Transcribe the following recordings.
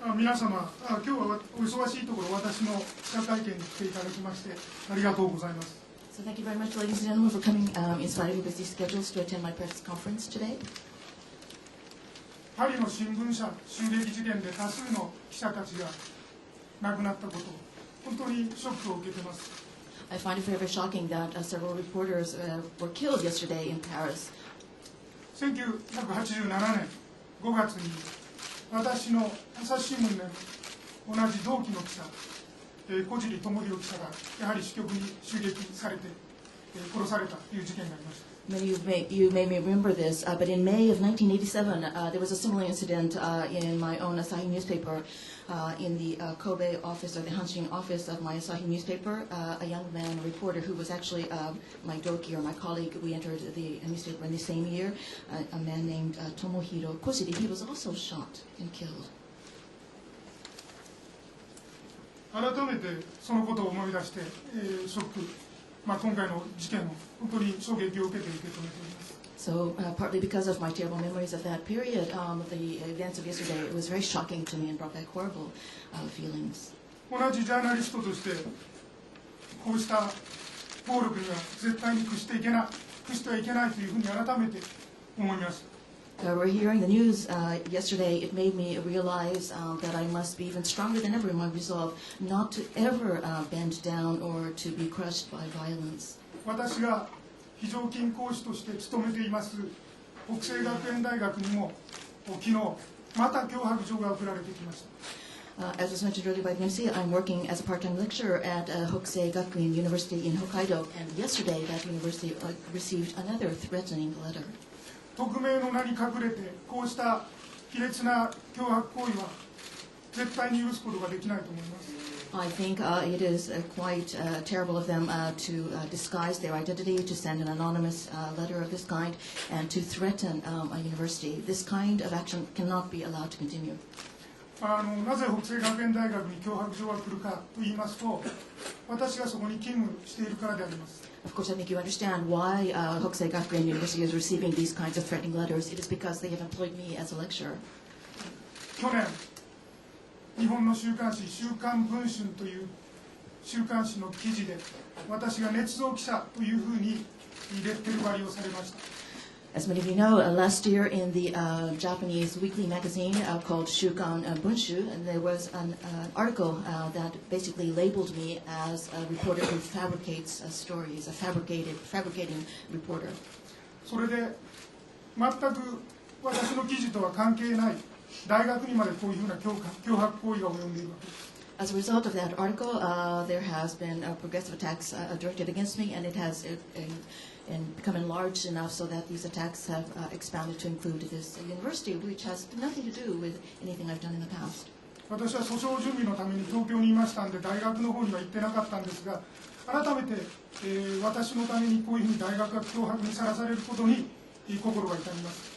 皆様、今日はお忙しいところ、私の記者会見に来ていただきまして、ありがとうございます。So thank you very much, ladies and gentlemen, for coming in spite of your busy schedules to attend my press conference today. パリの新聞社襲撃事件で多数の記者たちが亡くなったこと、本当にショックを受けています。I find it very, very shocking that several reporters were killed yesterday in Paris. 1987年5月に私の朝日新聞で同じ同期の記者、小尻智弘記者がやはり支局に襲撃されて殺されたという事件がありました。Many of you may remember this, but in May of 1987, there was a similar incident in my own Asahi newspaper. In the Kobe office, or the Hanshin office of my Asahi newspaper, a young man, a reporter who was actually my doki or my colleague, we entered the newspaper in the same year, a man named Tomohiro Koshiri, he was also shot and killed. 改めてそのことを思い出して、ショック、今回の事件を本当に衝撃を受けて受け止めております。So partly because of my terrible memories of that period, the events of yesterday, it was very shocking to me and brought back horrible feelings. 同じジャーナリストとしてこうした暴力には絶対に屈してはいけないというふうに改めて思いました。We're hearing the news yesterday. It made me realize that I must be even stronger than ever in my resolve not to ever bend down or to be crushed by violence. 私が非常勤講師として勤めています北西学園大学にも昨日また脅迫状が送られてきました。As was mentioned earlier by Nancy, I'm working as a part-time lecturer at Hokusei Gakuin University in Hokkaido, and yesterday that university received another threatening letter. 匿名の名に隠れてこうした卑劣な脅迫行為は絶対に許すことができないと思います。I think it is quite terrible of them to disguise their identity, to send an anonymous letter of this kind, and to threaten a university. This kind of action cannot be allowed to continue. なぜ北西学園大学に脅迫状が来るかと言いますと、私がそこに勤務しているからであります。Of course, I think you understand why Hokusei Gakuin University is receiving these kinds of threatening letters. It is because they have employed me as a lecturer. 去年日本の週刊誌「週刊文春」という週刊誌の記事で私が捏造記者というふうにレッテル貼りをされました。As many of you know, last year in the Japanese weekly magazine called Shukan Bunshu, there was an article that basically labeled me as a reporter who fabricates stories, a fabricating reporter. それで全く私の記事とは関係ない大学にまでこういうふうな脅迫行為が及んでいるわけです。As a result of that article, there has been progressive attacks directed against me, and it has become enlarged enough so that these attacks have expanded to include this university, which has nothing to do with anything I've done in the past. 私は訴訟準備のために東京にいましたんで大学の方には行ってなかったんですが、改めて、私のためにこういうふうに大学が脅迫にさらされることに心が痛みます。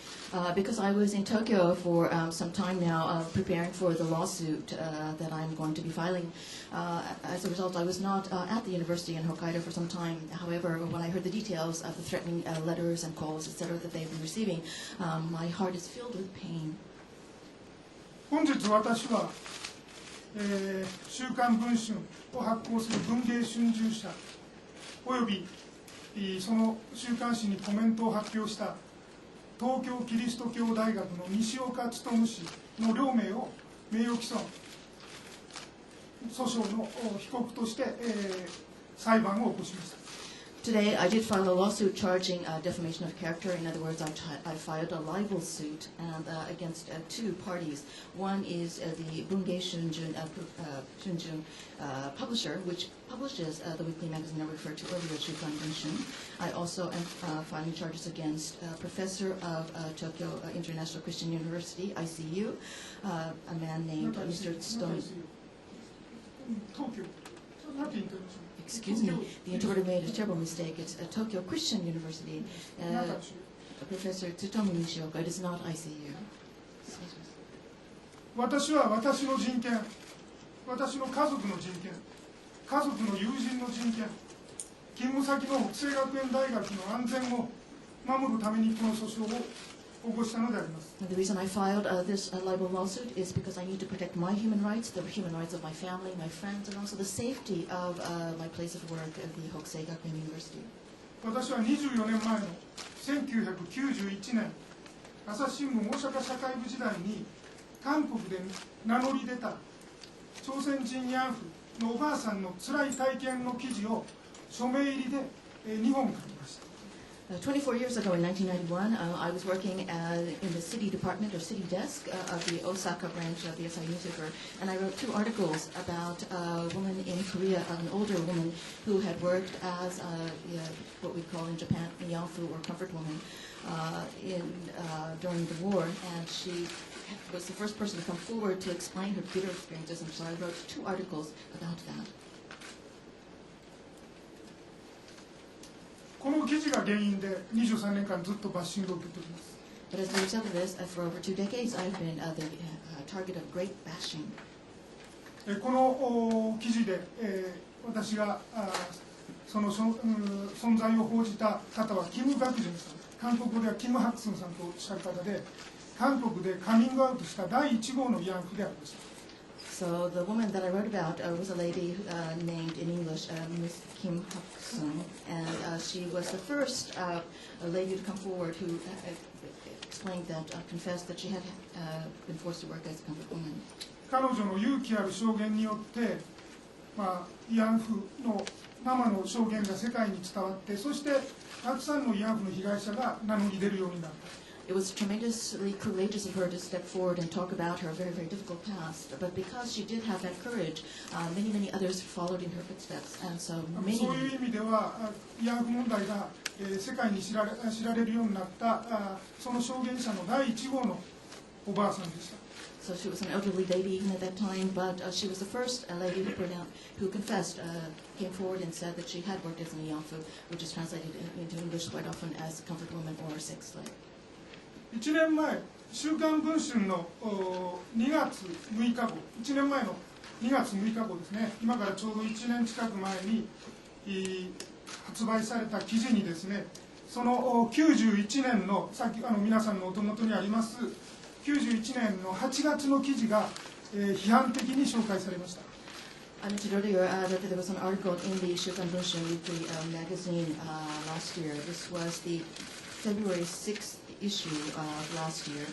Because I was in Tokyo for some time now, preparing for the lawsuit that I'm going to be filing. As a result, I was not at the university in Hokkaido for some time. However, when I heard the details of the threatening letters and calls, etc., that they've been receiving, my heart is filled with pain. 本日私は、週刊文春を発行する文芸春秋社およびその週刊誌にコメントを発表した東京キリスト教大学の西岡努氏の両名を名誉毀損訴訟の被告として、裁判を起こしました。Today, I did file a lawsuit charging defamation of character. In other words, I filed a libel suit against two parties. One is the Bunge Shunjun publisher, which publishes the weekly magazine I referred to earlier, Shukan Bunshin. I also am filing charges against a professor of Tokyo International Christian University, ICU, a man named Mr. Tsutomu. Excuse me, the interpreter made a terrible mistake. It's Tokyo Christian University. Professor Tsutomu Nishioka. It is not ICU. 私は私の人権、私の家族の人権、家族の友人の人権、勤務先の北西学園大学の安全を守るためにこの訴訟を起起こしたのであります。 The reason I filed this libel lawsuit is because I need to protect my human rights, the human rights of my family, my friends, and also the safety of my place of work at the Hokusei Gakuin University. 私は24年前の1991年、朝日新聞大阪社会部時代に韓国で名乗り出た朝鮮人慰安婦のおばあさんの辛い体験の記事を署名入りで2本書きました。24 years ago in 1991, I was working in the city department or city desk of the Osaka branch of the Asahi newspaper, and I wrote 2 articles about a woman in Korea, an older woman who had worked as what we call in Japan a yanfu or comfort woman during the war, and she was the first person to come forward to explain her bitter experiences, and so I wrote 2 articles about that. この記事が原因で23年間ずっとバッシングを受けております。 But as a result of this, for over 2 decades, I've been the target of great bashing. この記事で私がその存在を報じた方はキム・ガクジュンさん、韓国語ではキム・ハクスンさんとおっしゃる方で、韓国でカミングアウトした第1号の慰安婦でありました。 So the woman that I wrote about was a lady named in English Miss Kim Hak-sung, and she was the first lady to come forward who explained that, confessed that she had been forced to work as a comfort woman. 彼女の勇気ある証言によって、慰安婦の生の証言が世界に伝わって、そしてたくさんの慰安婦の被害者が名乗り出るようになった。 It was tremendously courageous of her to step forward and talk about her very, very difficult past. But because she did have that courage, many, many others followed in her footsteps. And so many... そういう意味では、慰安婦問題が世界に知られるようになったその証言者の第1号のおばあさんでした。 So she was an elderly lady even at that time, but she was the first lady who confessed, came forward and said that she had worked as an yanfu, which is translated into English quite often as comfort woman or sex slave. 1年前、週刊文春の2月6日号、1年前の2月6日号ですね、今からちょうど1年近く前に発売された記事にですね、その91年の、さっき皆さんのお手元にあります、91年の8月の記事が批判的に紹介されました。I mentioned earlier that there was an article in the Shukan Bunshin Weekly magazine last year. This was the February 6th issue of last year,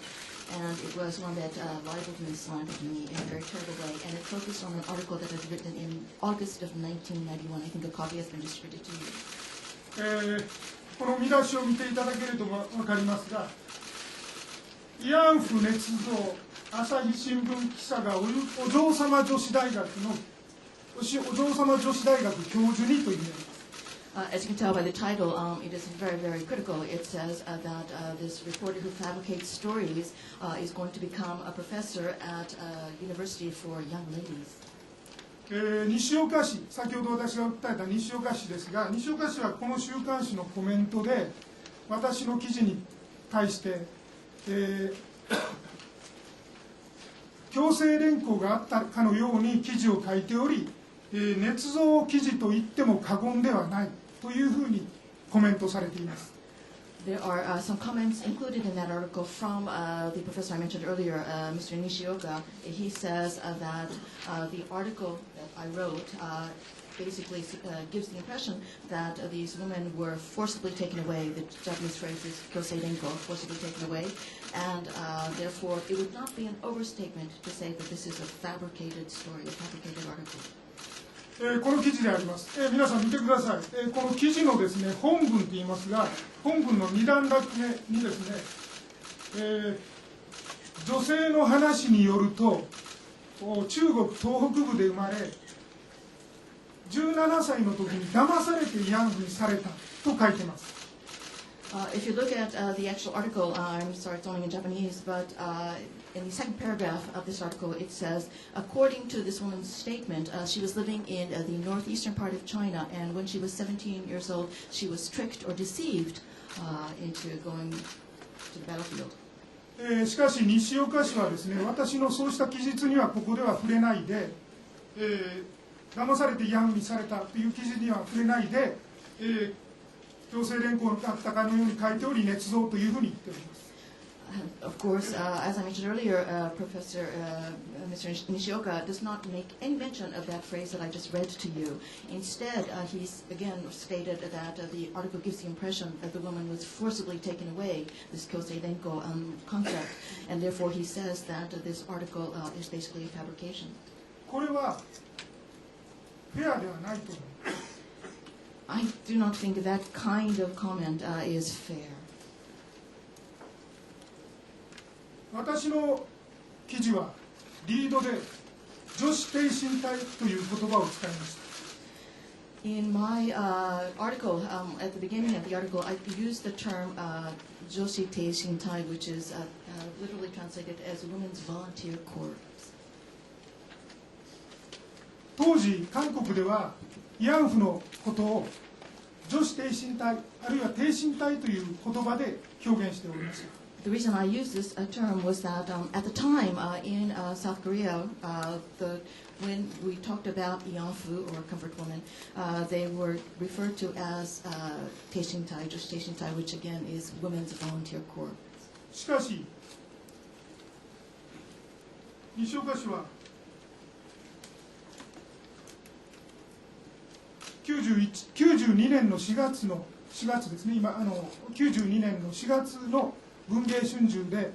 and it was one that libeled me, slandered me in a very terrible way, and it focused on an article that was written in August of 1991. I think a copy has been distributed to you. この見出しを見ていただけると分かりますが、慰安婦捏造、朝日新聞記者がお嬢様女子大学のお嬢様女子大学教授にという意味です。As you can tell by the title, it is very, very critical. It says that this reporter who fabricates stories is going to become a professor at a university for young ladies. 西岡氏、先ほど私が訴えた西岡氏ですが、西岡氏はこの週刊誌のコメントで、私の記事に対して、強制連行があったかのように記事を書いており、捏造記事と言っても過言ではないというふうにコメントされています。There are some comments included in that article from the professor I mentioned earlier, Mr. Nishioka. He says that the article that I wrote basically gives the impression that these women were forcibly taken away. The Japanese phrase is kyosei renko, forcibly taken away, and therefore it would not be an overstatement to say that this is a fabricated story, a fabricated article. この記事であります。皆さん見てください。この記事のですね、本文と言いますが、本文の2段落目にですね、女性の話によると、中国東北部で生まれ、17歳の時に騙されて慰安婦にされたと書いてます。If you look at the actual article, I'm sorry, it's only in Japanese, but in the second paragraph of this article, it says, according to this woman's statement, she was living in the northeastern part of China, and when she was 17 years old, she was tricked or deceived into going to the battlefield. しかし西岡氏はですね、私のそうした記述にはここでは触れないで、騙されて慰安婦にされたという記事には触れないで、強制連行があったかのように書いており、捏造というふうに言っております。Of course, as I mentioned earlier, Professor Mr. Nishioka does not make any mention of that phrase that I just read to you. Instead, he's again stated that the article gives the impression that the woman was forcibly taken away, this Kyosei Renko concept, and therefore he says that this article is basically a fabrication. これはフェアではないと思います。I do not think that kind of comment is fair. 私の記事はリードで女子挺身体という言葉を使いました。In my article, at the beginning of the article, I used the term Joshi Teishintai, which is literally translated as Women's Volunteer Corps. 当時、韓国では慰安婦のことを女子挺身体、あるいは挺身体という言葉で表現しておりました。The reason I used this term was that at the time in South Korea, when we talked about Ianfu or comfort woman, they were referred to as Teishintai, Joshi Teishintai, which again is Women's Volunteer Corps. しかし、西岡氏は92年の4月ですね、92年の4月の文藝春秋で、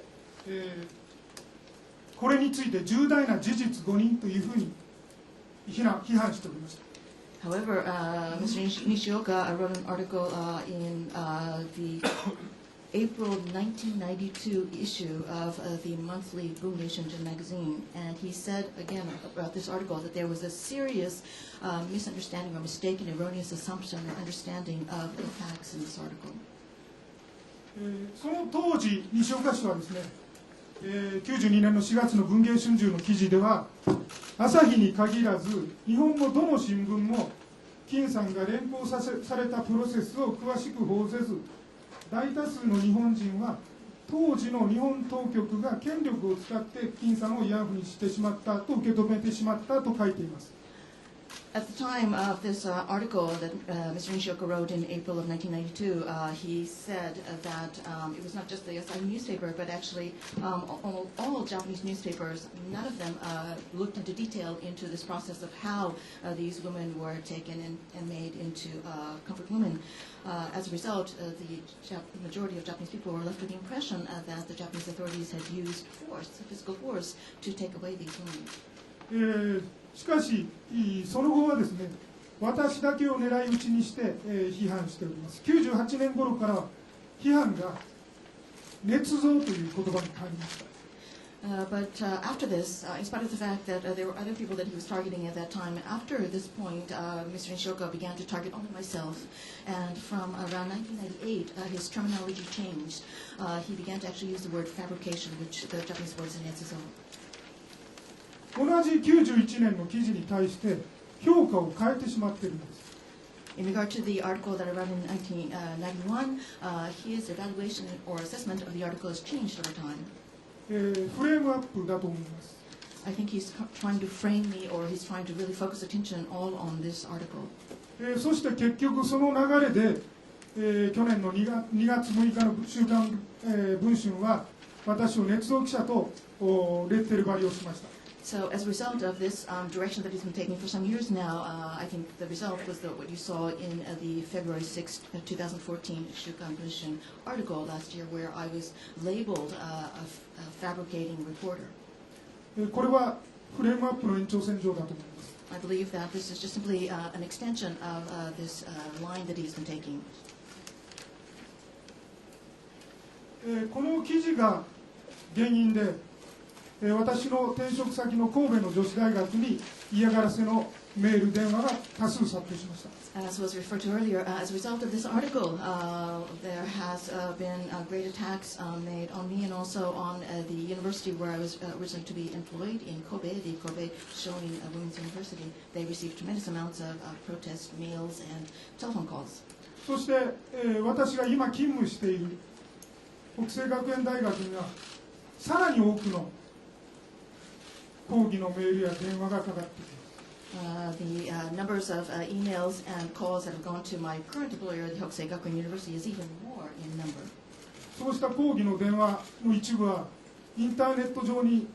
これについて重大な事実誤認というふうに批判しておりました。However, Mr. Nishioka wrote an article in the April 1992 issue of the monthly Bungai Shunjun magazine, and he said again about this article that there was a serious misunderstanding or mistaken, erroneous assumption or understanding of the facts in this article. その当時、西岡氏はですね、92年の4月の文藝春秋の記事では、朝日に限らず、日本のどの新聞も、金さんが連行されたプロセスを詳しく報ぜず、大多数の日本人は、当時の日本当局が権力を使って金さんを慰安婦にしてしまったと受け止めてしまったと書いています。At the time of this article that Mr. Nishioka wrote in April of 1992, he said that it was not just the Asahi newspaper, but actually all Japanese newspapers, none of them looked into detail into this process of how these women were taken and made into comfort women. As a result, the majority of Japanese people were left with the impression that the Japanese authorities had used force, physical force, to take away these women. しかし、その後はですね、私だけを狙い撃ちにして、批判しております。98年頃からは批判が捏造という言葉に変わりました。But after this, in spite of the fact that there were other people that he was targeting at that time, after this point, Mr. Nishioka began to target only myself. And from around 1998, his terminology changed. He began to actually use the word fabrication, which the Japanese word is netsuzo. 同じ91年の記事に対して評価を変えてしまっているんです。In regard to the article that I wrote in 1991, his evaluation or assessment of the article has changed over time. フレームアップだと思います。I think he's trying to frame me, or he's trying to really focus attention all on this article. そして結局その流れで、去年の2月6日の週刊、文春は私を捏造記者とレッテル貼りをしました。So as a result of this direction that he's been taking for some years now, I think the result was what you saw in the February 6, 2014 Shukan Bunshin article last year, where I was labeled a fabricating reporter. これはフレームアップの延長線上だと思います。I believe that this is just simply an extension of this line that he's been taking. この記事が原因で私の転職先の神戸の女子大学に嫌がらせのメール、電話が多数殺到しました。As was referred to earlier, as a result of this article, there has been great attacks made on me and also on the university where I was originally to be employed in Kobe, the Kobe Shonin Women's University. They received tremendous amounts of protest mails and telephone calls. そして、私が今勤務している北西学園大学にはさらに多くの抗議のメールや電話がかかってきます。The numbers of emails and calls that have gone to my current employer, the Hokusei Gakuen University, is even more in number. そうした抗議の電話の一部はインターネット上に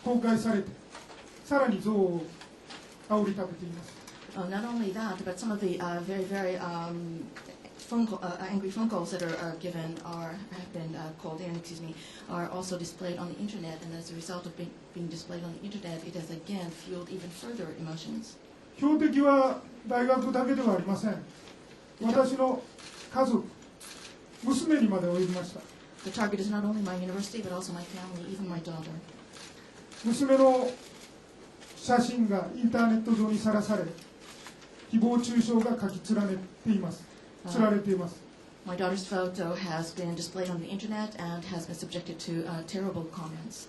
公開されて、さらに憎悪を煽り立てています。Not only that, but some of the very angry phone calls that are given have been called in, are also displayed on the internet, and as a result of being displayed on the internet, it has again fueled even further emotions. 標的は大学だけではありません。私の家族、娘にまで及びました。The target is not only my university, but also my family, even my daughter. 娘の写真がインターネット上にさらされ、誹謗中傷が書き連ねています。釣られています。My daughter's photo has been displayed on the internet and has been subjected to terrible comments.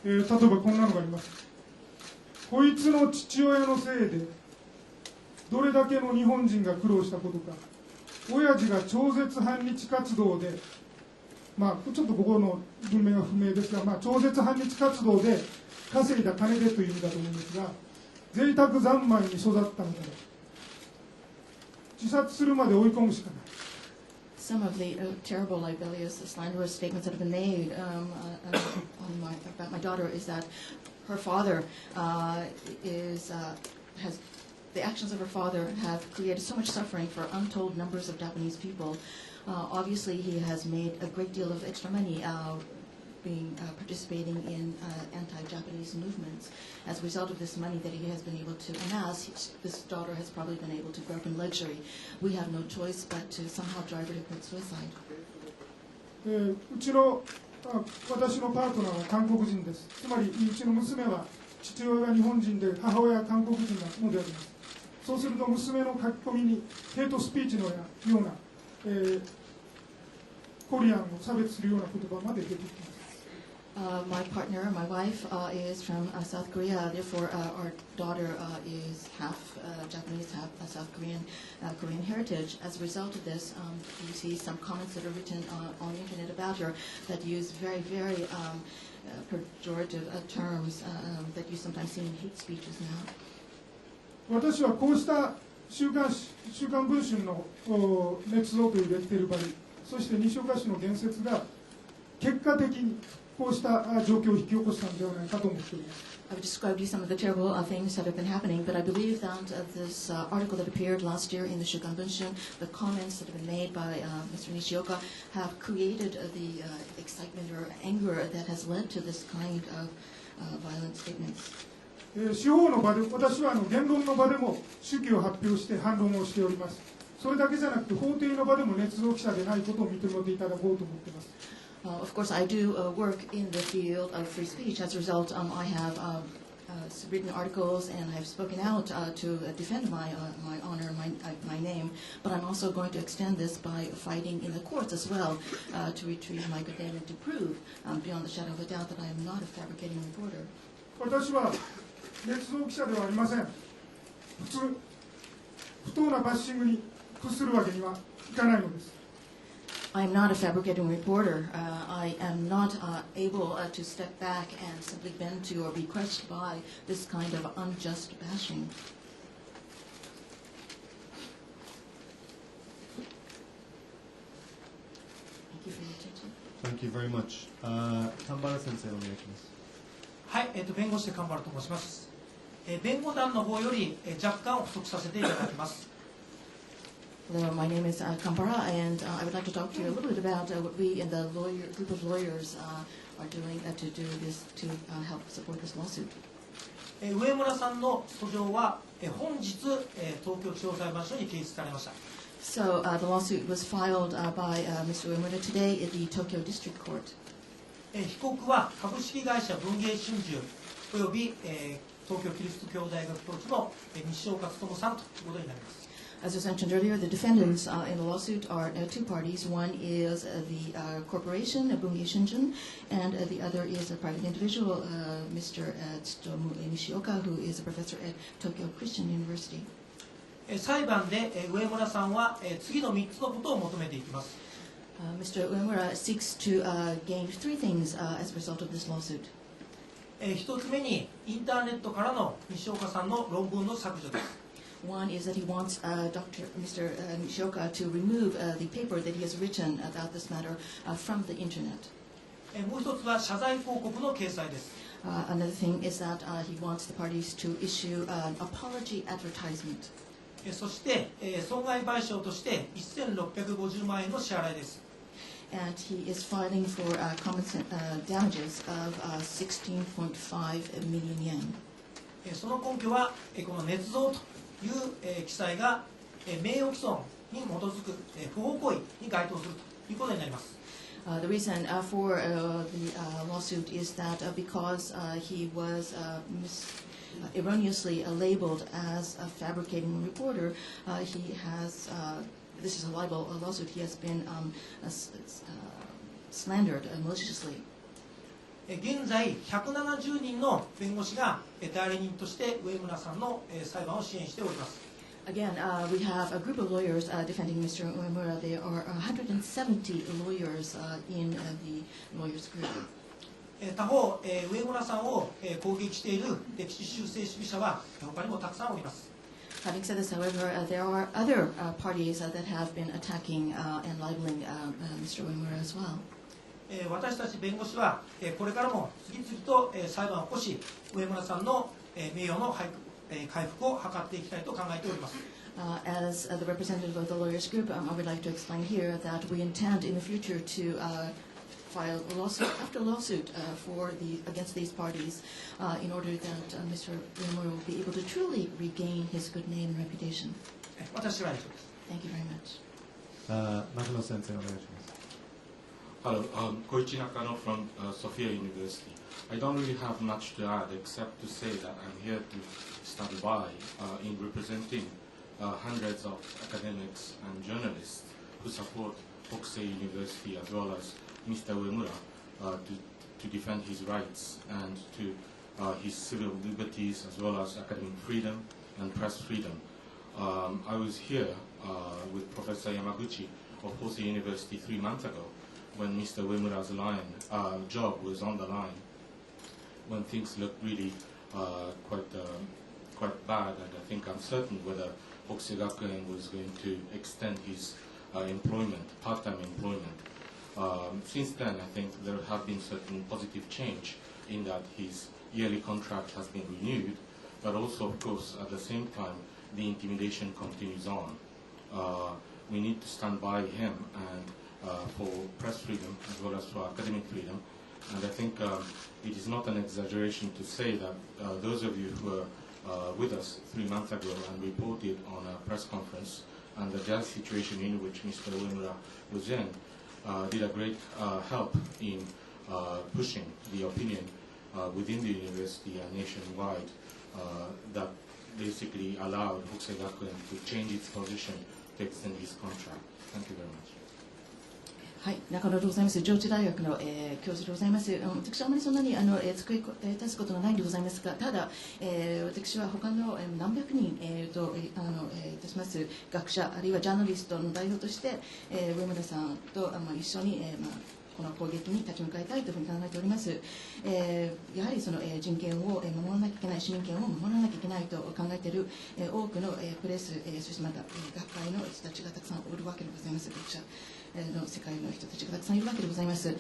例えばこんなのがあります。こいつの父親のせいでどれだけの日本人が苦労したことか。親父が超絶反日活動で、ちょっとここの文明が不明ですが、超絶反日活動で稼いだ金でという意味だと思うんですが、贅沢三昧に育ったので自殺するまで追い込むしかない。Some of the terrible, libelous, slanderous statements that have been made about my daughter is that her father the actions of her father have created so much suffering for untold numbers of Japanese people. Obviously, he has made a great deal of extra money participating in anti-Japanese movements. As a result of this money that he has been able to amass, this daughter has probably been able to grow up in luxury. We have no choice but to somehow drive her to commit suicide. 私のパートナーは韓国人です。つまりうちの娘は父親が日本人で母親は韓国人なのであります。そうすると娘の書き込みにヘイトスピーチのような、コリアンを差別するような言葉まで出てきます。My partner, my wife, is from South Korea. Therefore, our daughter is half Japanese, half South Korean heritage. As a result of this, you see some comments that are written on the internet about her that use very pejorative terms that you sometimes see in hate speeches now. 私はこうした週刊文春の捏造というレッテル貼り、そして西岡氏の言説が結果的にこうした状況を引き起こしたのではないかと思っています。I've described to you some of the terrible things that have been happening, but I believe that this article that appeared last year in the Shukan Bunshin, the comments that have been made by Mr. Nishioka, have created the excitement or anger that has led to this kind of violent statements. 司法の場で、私は言論の場でも手記を発表して反論をしております。それだけじゃなくて法廷の場でも捏造記者でないことを認めていただこうと思っています。Of course, I do work in the field of free speech. As a result, I have written articles and I have spoken out to defend my honor, my name. But I'm also going to extend this by fighting in the courts as well to retrieve my good name and to prove, beyond the shadow of a doubt, that I am not a fabricating reporter. 私は捏造記者ではありません。不当なバッシングに屈するわけにはいかないのです。I am not a fabricating reporter. I am not able to step back and simply bend to or be crushed by this kind of unjust bashing. Thank you for your attention. Thank you very much. 神原先生お願いします。はい、弁護士で神原と申します。弁護団の方より若干補足させていただきます。Hello, my name is Kambara, and I would like to talk to you a little bit about what we in the group of lawyers are doing to do this to help support this lawsuit. 植村さんの訴状は本日東京地方裁判所に提出されました。So the lawsuit was filed by Mr. Uemura today at the Tokyo District Court. 被告は株式会社文芸春秋および東京キリスト教大学教授の西岡努さんということになります。As was mentioned earlier, the defendants in the lawsuit are two parties. One is the corporation, Bungi Shinjin, and the other is a private individual, Mr. Tsutomu Nishioka, who is a professor at Tokyo Christian University. 裁判で植村さんは次の3つのことを求めていきます。Mr. Uemura seeks to gain three things as a result of this lawsuit. 1つ目にインターネットからの西岡さんの論文の削除です。One is that he wants Mr. Nishioka to remove the paper that he has written about this matter from the internet. もう一つは謝罪広告の掲載です。Another thing is that he wants the parties to issue an apology advertisement. そして、損害賠償として1650万円の支払いです。And he is filing for damages of 16.5 million yen. その根拠は、この捏造という、記載が、名誉毀損に基づく、不法行為に該当するということになります。The reason for the lawsuit is that because he was erroneously labeled as a fabricating reporter, he has, this is a libel lawsuit, he has been slandered maliciously. 現在170人の弁護士が代理人として植村さんの裁判を支援しております。Again, we have a group of lawyers defending Mr. Uemura. There are 170 lawyers in the lawyers group. 他方、植村さんを攻撃している歴史修正主義者は他にもたくさんおります。Having said this, however, there are other parties that have been attacking and libeling Mr. Uemura as well. 私たち弁護士はこれからも次々と裁判を起こし、植村さんの名誉の回復を図っていきたいと考えております。As the representative of the lawyers group, I would like to explain here that we intend in the future to file a lawsuit after lawsuit against these parties in order that Mr. Uemura will be able to truly regain his good name and reputation. 私は以上です。Thank you very much. 中野先生お願いします。Hello, Koichi Nakano from Sophia University. I don't really have much to add except to say that I'm here to stand by in representing hundreds of academics and journalists who support Hokusei University as well as Mr. Uemura to defend his rights and to his civil liberties as well as academic freedom and press freedom. I was here with Professor Yamaguchi of Hosei University 3 months ago when Mr. Uemura's job was on the line, when things looked really quite bad, and I think uncertain whether Hokusei Gakuen was going to extend his employment, part-time employment. Since then, I think there have been certain positive change in that his yearly contract has been renewed, but also, of course, at the same time, the intimidation continues on. We need to stand by him and for press freedom as well as for academic freedom. And I think it is not an exaggeration to say that those of you who were with us 3 months ago and reported on a press conference and the jazz situation in which Mr. Uemura was in did a great help in pushing the opinion within the university and nationwide that basically allowed Hokusei Gakuen to change its position to extend his contract. Thank you very much. はい、中野でございます。上智大学の、教授でございます。私はあまりそんなに付け足すことがないんでございますが、ただ、私は他の、何百人、いたします学者あるいはジャーナリストの代表として、植村さんと、一緒に、この攻撃に立ち向かいたいというふうに考えております。やはりその、人権を守らなきゃいけない、市民権を守らなきゃいけないと考えている、多くの、プレス、そしてまた学会の人たちがたくさんおるわけでございます。学者の世界の人たちがたくさんいるわけでございます。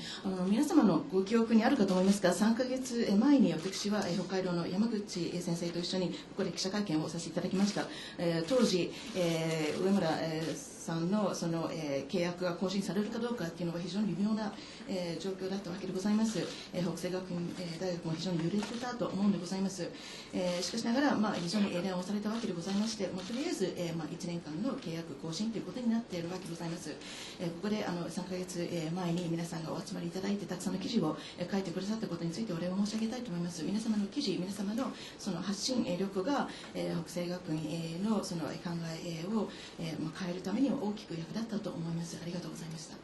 皆様のご記憶にあるかと思いますが、3ヶ月前に私は北海道の山口先生と一緒にここで記者会見をさせていただきました。当時、植村さんのその、契約が更新されるかどうかというのが非常に微妙な、状況だったわけでございます。北西学院、大学も非常に揺れてたと思うんでございます。しかしながら、非常に連をされたわけでございまして、とりあえず、1年間の契約更新ということになっているわけでございます。ここで3ヶ月前に皆さんがお集まりいただいてたくさんの記事を書いてくださったことについてお礼を申し上げたいと思います。皆様の記事、皆様のその発信力が北西学院のその考えを変えるために大きく役立ったと思います。ありがとうございました。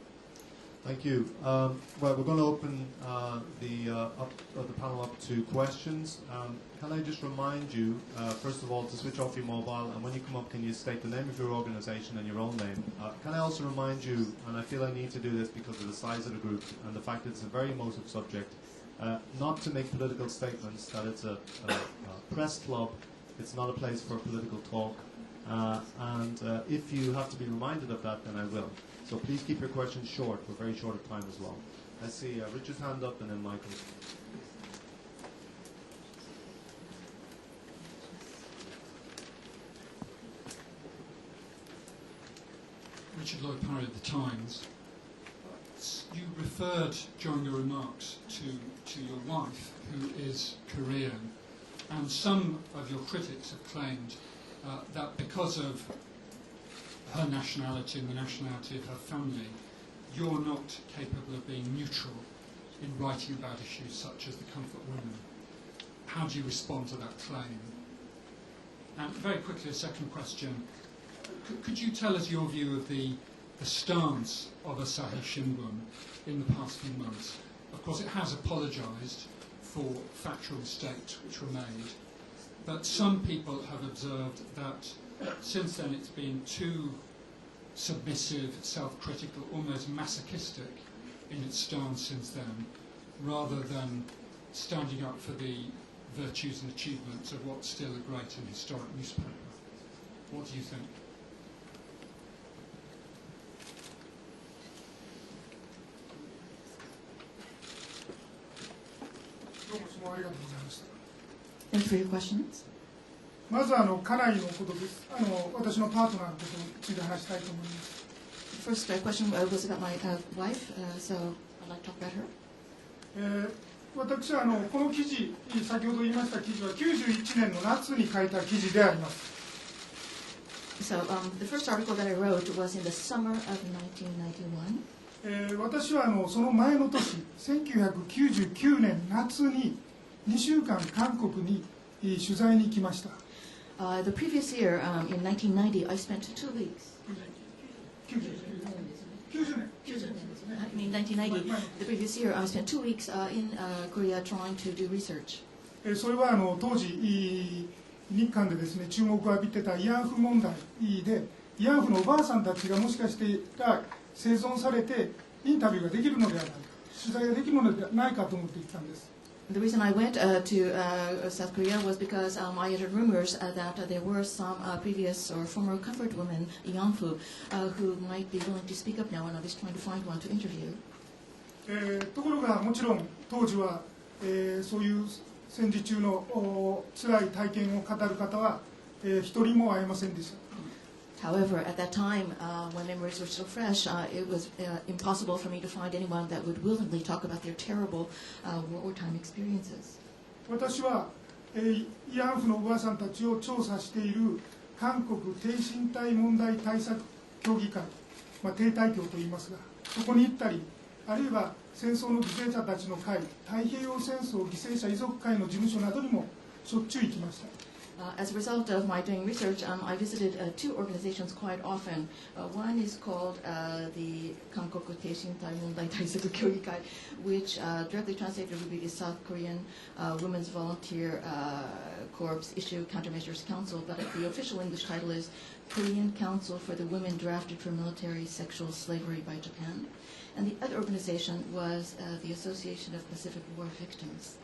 Thank you. Well, we're going to open the panel up to questions. Can I just remind you, first of all, to switch off your mobile, and when you come up, can you state the name of your organization and your own name? Can I also remind you, and I feel I need to do this because of the size of the group and the fact that it's a very emotive subject, not to make political statements, that it's a press club, it's not a place for political talk. And if you have to be reminded of that, then I will. So please keep your questions short. We're very short of time as well. I see Richard's hand up and then Michael. Richard Lloyd Parry of The Times. You referred during your remarks to your wife, who is Korean, and some of your critics have claimed that because of her nationality and the nationality of her family, you're not capable of being neutral in writing about issues such as the comfort women. How do you respond to that claim? And very quickly, a second question. Could you tell us your view of the stance of Asahi Shimbun in the past few months? Of course, it has apologised for factual mistakes which were made, but some people have observed that since then it's been too submissive, self-critical, almost masochistic in its stance since then, rather than standing up for the virtues and achievements of what's still a great and historic newspaper. What do you think? Thank you for your questions. まず家内のことです。私のパートナーのことについて話したいと思います。First question was about my wife, so I'd like to talk about her. 私はこの記事、先ほど言いました記事は91年の夏に書いた記事であります。So the first article that I wrote was in the summer of 1991. 私はその前の年、1999年夏に2週間韓国に取材に行きました。The previous year, in 1990, I spent 2 weeks. 90年。I mean, 1990, the previous year, I spent 2 weeks in Korea trying to do research. それは当時日韓でですね注目を浴びてた慰安婦問題で、慰安婦のおばあさんたちがもしかして生存されてインタビューができるのではないか、取材ができるのではないかと思って行ったんです。The reason I went to South Korea was because I had heard rumors that there were some previous or former comfort women, Ianfu, who might be willing to speak up now, and I was trying to find one to interview. ところがもちろん当時は、そういう戦時中の辛い体験を語る方は一人も会えませんでした。However, at that time, when memories were still fresh, it was impossible for me to find anyone that would willingly talk about their terrible wartime experiences. 私は、慰安婦のおばあさんたちを調査している韓国低身体問題対策協議会、低対協といいますが、そこに行ったり、あるいは戦争の犠牲者たちの会、太平洋戦争犠牲者遺族会の事務所などにもしょっちゅう行きました。As a result of my doing research, I visited 2 organizations quite often. One is called the Kankoku Teishintai Mondai Taisaku Kyogikai, which directly translated would be the South Korean Women's Volunteer Corps Issue Countermeasures Council, but the official English title is Korean Council for the Women Drafted for Military Sexual Slavery by Japan. And the other organization was the Association of Pacific War Victims.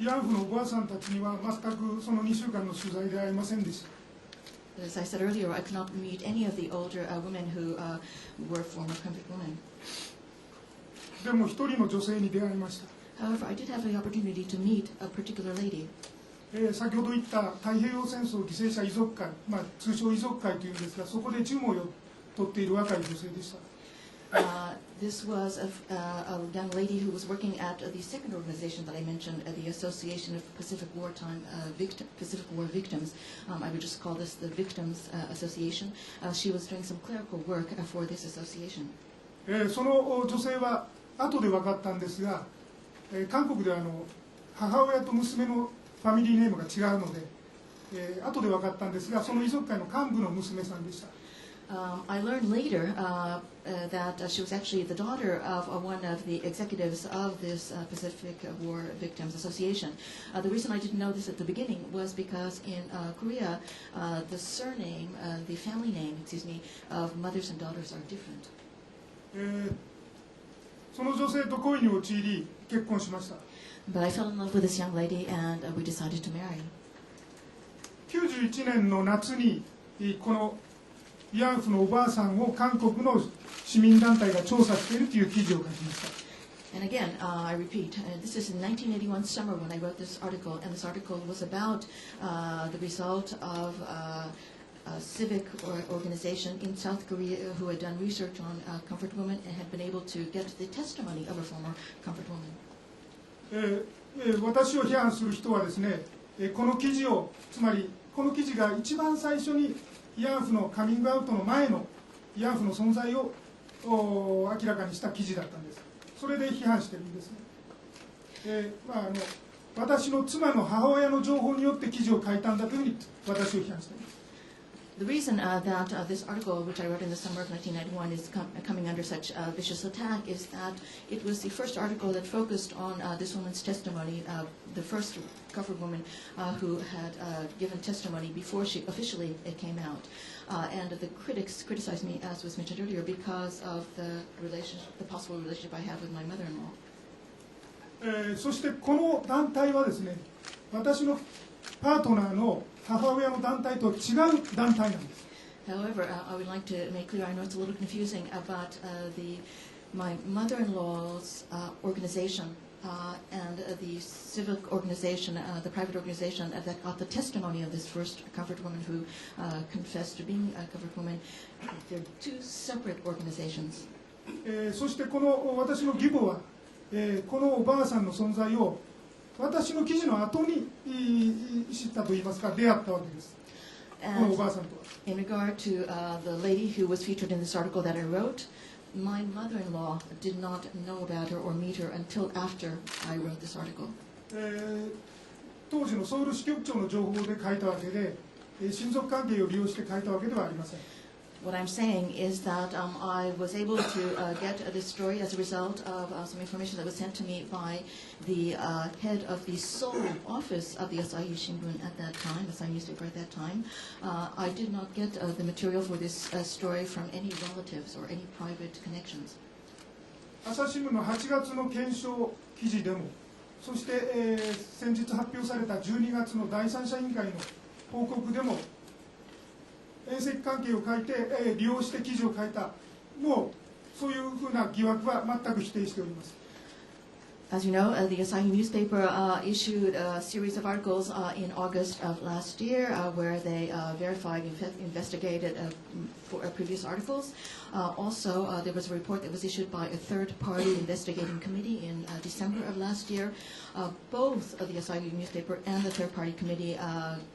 慰安婦のおばあさんたちには全くその2週間の取材で会いませんでした。As I said earlier, I could not meet any of the older women who were former comfort women. でも一人の女性に出会いました。However, I did have the opportunity to meet a particular lady. 先ほど言った太平洋戦争犠牲者遺族会、通称遺族会というんですが、そこで事務を取っている若い女性でした。This was a young lady who was working at the second organization that I mentioned, the Association of Pacific War Victims. I would just call this the Victims Association. She was doing some clerical work for this association. その女性は後で分かったんですが、韓国では母親と娘のファミリーネームが違うので、後で分かったんですが、その遺族会の幹部の娘さんでした。I learned later that she was actually the daughter of one of the executives of this Pacific War Victims Association. The reason I didn't know this at the beginning was because in Korea, the surname, the family name, of mothers and daughters are different. その女性と恋に陥り結婚しました。 But I fell in love with this young lady and we decided to marry. 91年の夏にこの慰安婦のおばあさんを韓国の市民団体が調査しているという記事を書きました。And again, I repeat, this is in 1981 summer when I wrote this article, and this article was about the result of a civic organization in South Korea who had done research on comfort women and had been able to get the testimony of a former comfort woman. 私を批判する人はですね、この記事を、つまりこの記事が一番最初に慰安婦のカミングアウトの前の慰安婦の存在を明らかにした記事だったんです。それで批判しているんですね。私の妻の母親の情報によって記事を書いたんだというふうに私を批判しています。The reason that this article, which I wrote in the summer of 1991, is coming under such vicious attack is that it was the first article that focused on this woman's testimony, the first covered woman who had given testimony before she officially came out. And the critics criticized me, as was mentioned earlier, because of the possible relationship I have with my mother-in-law. そしてこの団体はですね、私のパートナーの母親の団体と違う団体なんです。However, I would like to make clear, I know it's a little confusing about my mother-in-law's organization and the civic organization, the private organization that got the testimony of this first covered woman who confessed to being a covered woman. They're two separate organizations. そしてこの私の義母は、このおばあさんの存在を私の記事の後に知ったといいますか、出会ったわけです。このおばあさんとは。In regard to the lady who was featured in this article that I wrote, my mother-in-law did not know about her or meet her until after I wrote this article. 当時のソウル支局長の情報で書いたわけで、親族関係を利用して書いたわけではありません。What I'm saying is that I was able to get this story as a result of some information that was sent to me by the head of the Seoul office of the Asahi Shimbun at that time, Asahi newspaper at that time. I did not get the material for this story from any relatives or any private connections. 朝日新聞の8月の検証記事でも、そして、先日発表された12月の第三者委員会の報告でも、縁戚関係を書いて、利用して記事を書いた、もうそういうふうな疑惑は全く否定しております。As you know, the Asahi newspaper issued a series of articles in August of last year where they verified, investigated previous articles. Also, there was a report that was issued by a third-party investigating committee in December of last year. Both the Asahi newspaper and the third-party committee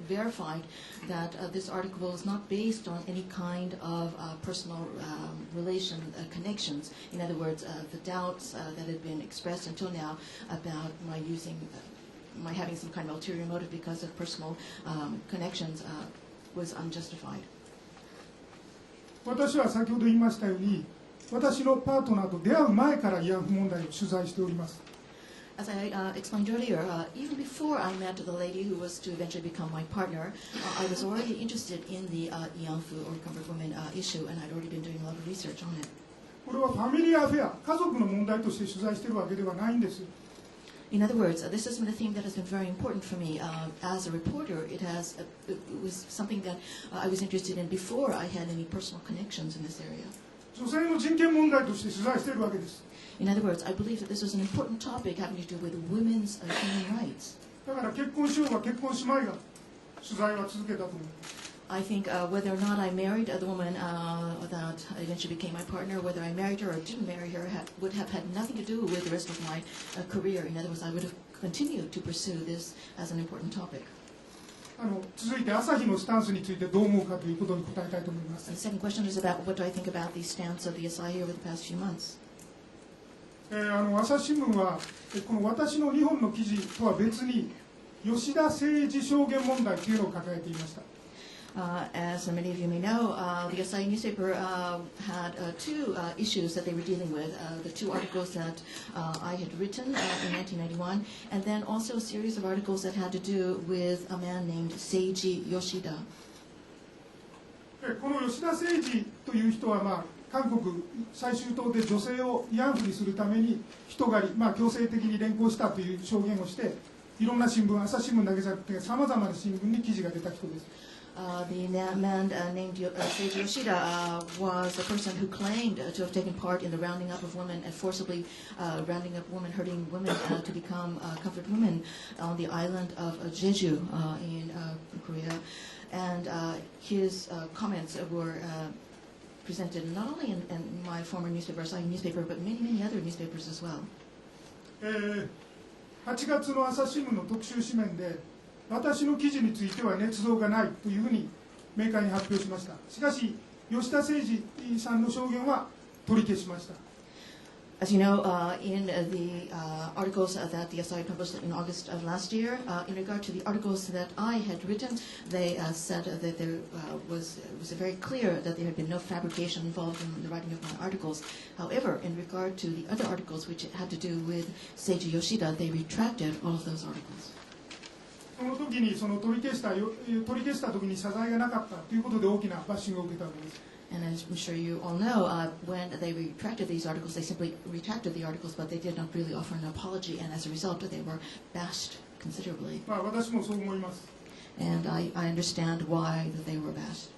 verified that this article was not based on any kind of personal relation connections. In other words, the doubts that had been expressed until now about my having some kind of ulterior motive because of personal connections was unjustified. 私は先ほど言いましたように、私のパートナーと出会う前から慰安婦問題を取材しております。As I explained earlier, even before I met the lady who was to eventually become my partner, I was already interested in the Ianfu or comfort women issue, and I'd already been doing a lot of research on it. これはファミリーアフェア、家族の問題として取材しているわけではないんです。In other words, this has been a theme that has been very important for me. As a reporter, it was something that I was interested in before I had any personal connections in this area. 女性の人権問題として取材しているわけです。In other words, I believe that this was an important topic having to do with women's human rights. だから結婚しようが結婚しまいが取材は続けたと思います。I think whether or not I married the woman that eventually became my partner, whether I married her or didn't marry her, would have had nothing to do with the rest of my career. In other words, I would have continued to pursue this as an important topic. 続いて朝日のスタンスについてどう思うかということに答えたいと思います。The second question is about what do I think about the stance of the Asahi over the past few months. 朝日新聞はこの私の2本の記事とは別に吉田誠二証言問題というのを抱えていました。As many of you may know, the Asahi newspaper had two issues that they were dealing with. The two articles that I had written in 1991, and then also a series of articles that had to do with a man named Seiji Yoshida. この吉田誠二という人は、韓国最終島で女性を慰安婦にするために人狩り、強制的に連行したという証言をして、いろんな新聞、朝日新聞だけじゃなくて、さまざまな新聞に記事が出た人です。The man named Seiji Yoshida was a person who claimed to have taken part in the rounding up of women and forcibly rounding up women, hurting women to become comfort women on the island of Jeju in Korea. And his comments were presented not only in my former newspaper, Asahi newspaper, but many other newspapers as well. 8月の朝日新聞の特集紙面で、私の記事については捏造がないというふうに明快に発表しました。しかし、吉田誠二さんの証言は取り消しました。As you know, in the articles that the Asahi published in August of last year, in regard to the articles that I had written, they said that there was very clear that there had been no fabrication involved in the writing of my articles. However, in regard to the other articles which had to do with Seiji Yoshida, they retracted all of those articles. その時に取り消した時に謝罪がなかったということで大きなバッシングを受けたわけです。And as I'm sure you all know, when they retracted these articles, they simply retracted the articles, but they did not really offer an apology, and as a result, they were bashed considerably. 私もそう思います。And I understand why that they were bashed.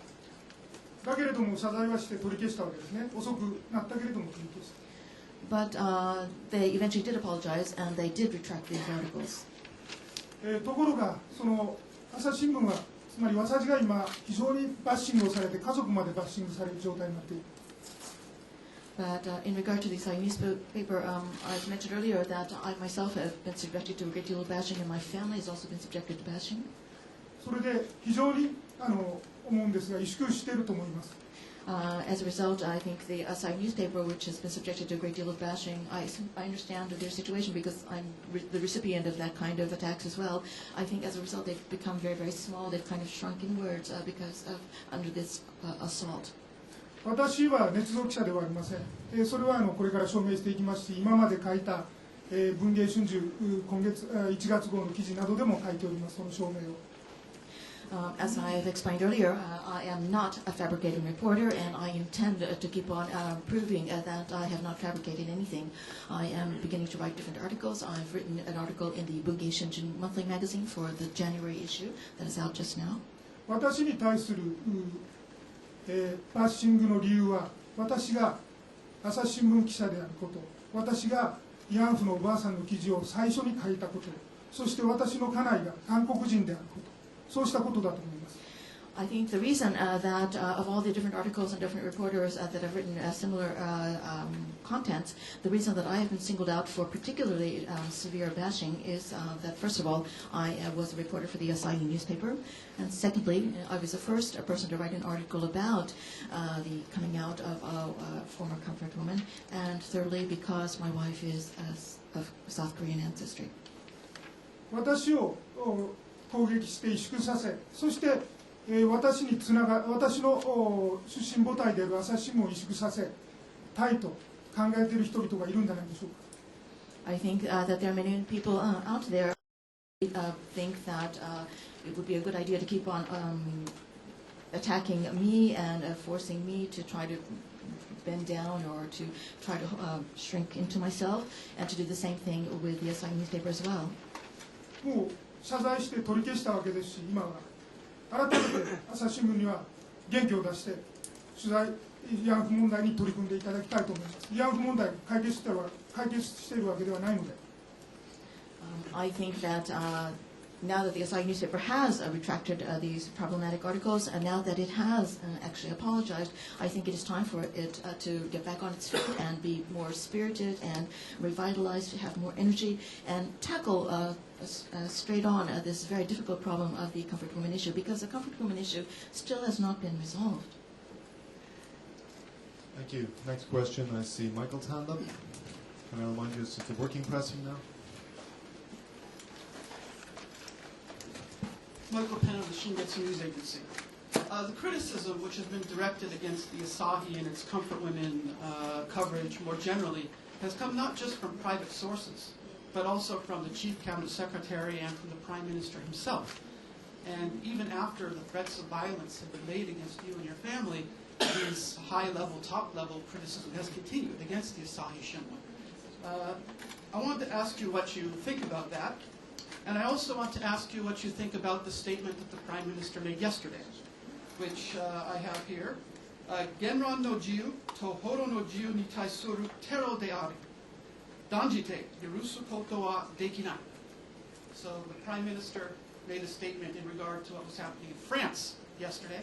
だけれども謝罪はして取り消したわけですね。遅くなったけれども取り消した。But they eventually did apologize, and they did retract these articles. ところが、朝日新聞は、つまり私が今、非常にバッシングをされて、家族までバッシングされる状態になっている。But in regard to the Asahi newspaper, I've mentioned earlier that I myself have been subjected to a great deal of bashing, and my family has also been subjected to bashing. それで非常に思うんですが、萎縮していると思います。As a result, I think the Asahi newspaper, which has been subjected to a great deal of bashing, I understand their situation because I'm the recipient of that kind of attacks as well. I think as a result, they've become very small. They've kind of shrunk inwards because of under this assault. 私は捏造記者ではありません。それはこれから証明していきますし、今まで書いた文藝春秋今月1月号の記事などでも書いております、その証明を。As I have explained earlier, I am not a fabricating reporter, and I intend to keep on proving that I have not fabricated anything. I am beginning to write different articles. I've written an article in the Bungai Shinjin monthly magazine for the January issue that is out just now. 私に対するバッシングの理由は、私が朝日新聞記者であること、私が慰安婦のおばあさんの記事を最初に書いたこと、そして私の家内が韓国人であること、そうしたことだと思います。I think the reason that of all the different articles and different reporters that have written similar contents, the reason that I have been singled out for particularly severe bashing is that, first of all, I was a reporter for the Asahi newspaper, and secondly, I was the first person to write an article about the coming out of a former comfort woman, and thirdly, because my wife is of South Korean ancestry. 私を攻撃して萎縮させ、そして私の出身母体である朝日新聞を萎縮させたいと考えている人々がいるんじゃないでしょうか。I think that there are many people out there who think that it would be a good idea to keep on attacking me and forcing me to try to bend down or to try to shrink into myself, and to do the same thing with the Asahi newspaper as well. もう謝罪して取り消したわけですし、今は改めて朝日新聞には元気を出して取材慰安婦問題に取り組んでいただきたいと思います。慰安婦問題解決しているわけではないので。I think that now that the Asahi newspaper has retracted these problematic articles, and now that it has actually apologized, I think it is time for it to get back on its feet and be more spirited and revitalized, to have more energy, and tackle straight on this very difficult problem of the comfort woman issue, because the comfort woman issue still has not been resolved. Thank you. Next question, I see Michael's hand up. Can I remind you, it's the working press from now? Michael Penn of the Shingetsu News Agency. The criticism which has been directed against the Asahi and its comfort women coverage more generally has come not just from private sources, but also from the Chief Cabinet Secretary and from the Prime Minister himself. And even after the threats of violence have been made against you and your family, this high-level, top-level criticism has continued against the Asahi Shimbun. I wanted to ask you what you think about that. And I also want to ask you what you think about the statement that the Prime Minister made yesterday, which I have here. 言論の自由と報道の自由に対するテロであり、断じて許すことはできない. So the Prime Minister made a statement in regard to what was happening in France yesterday.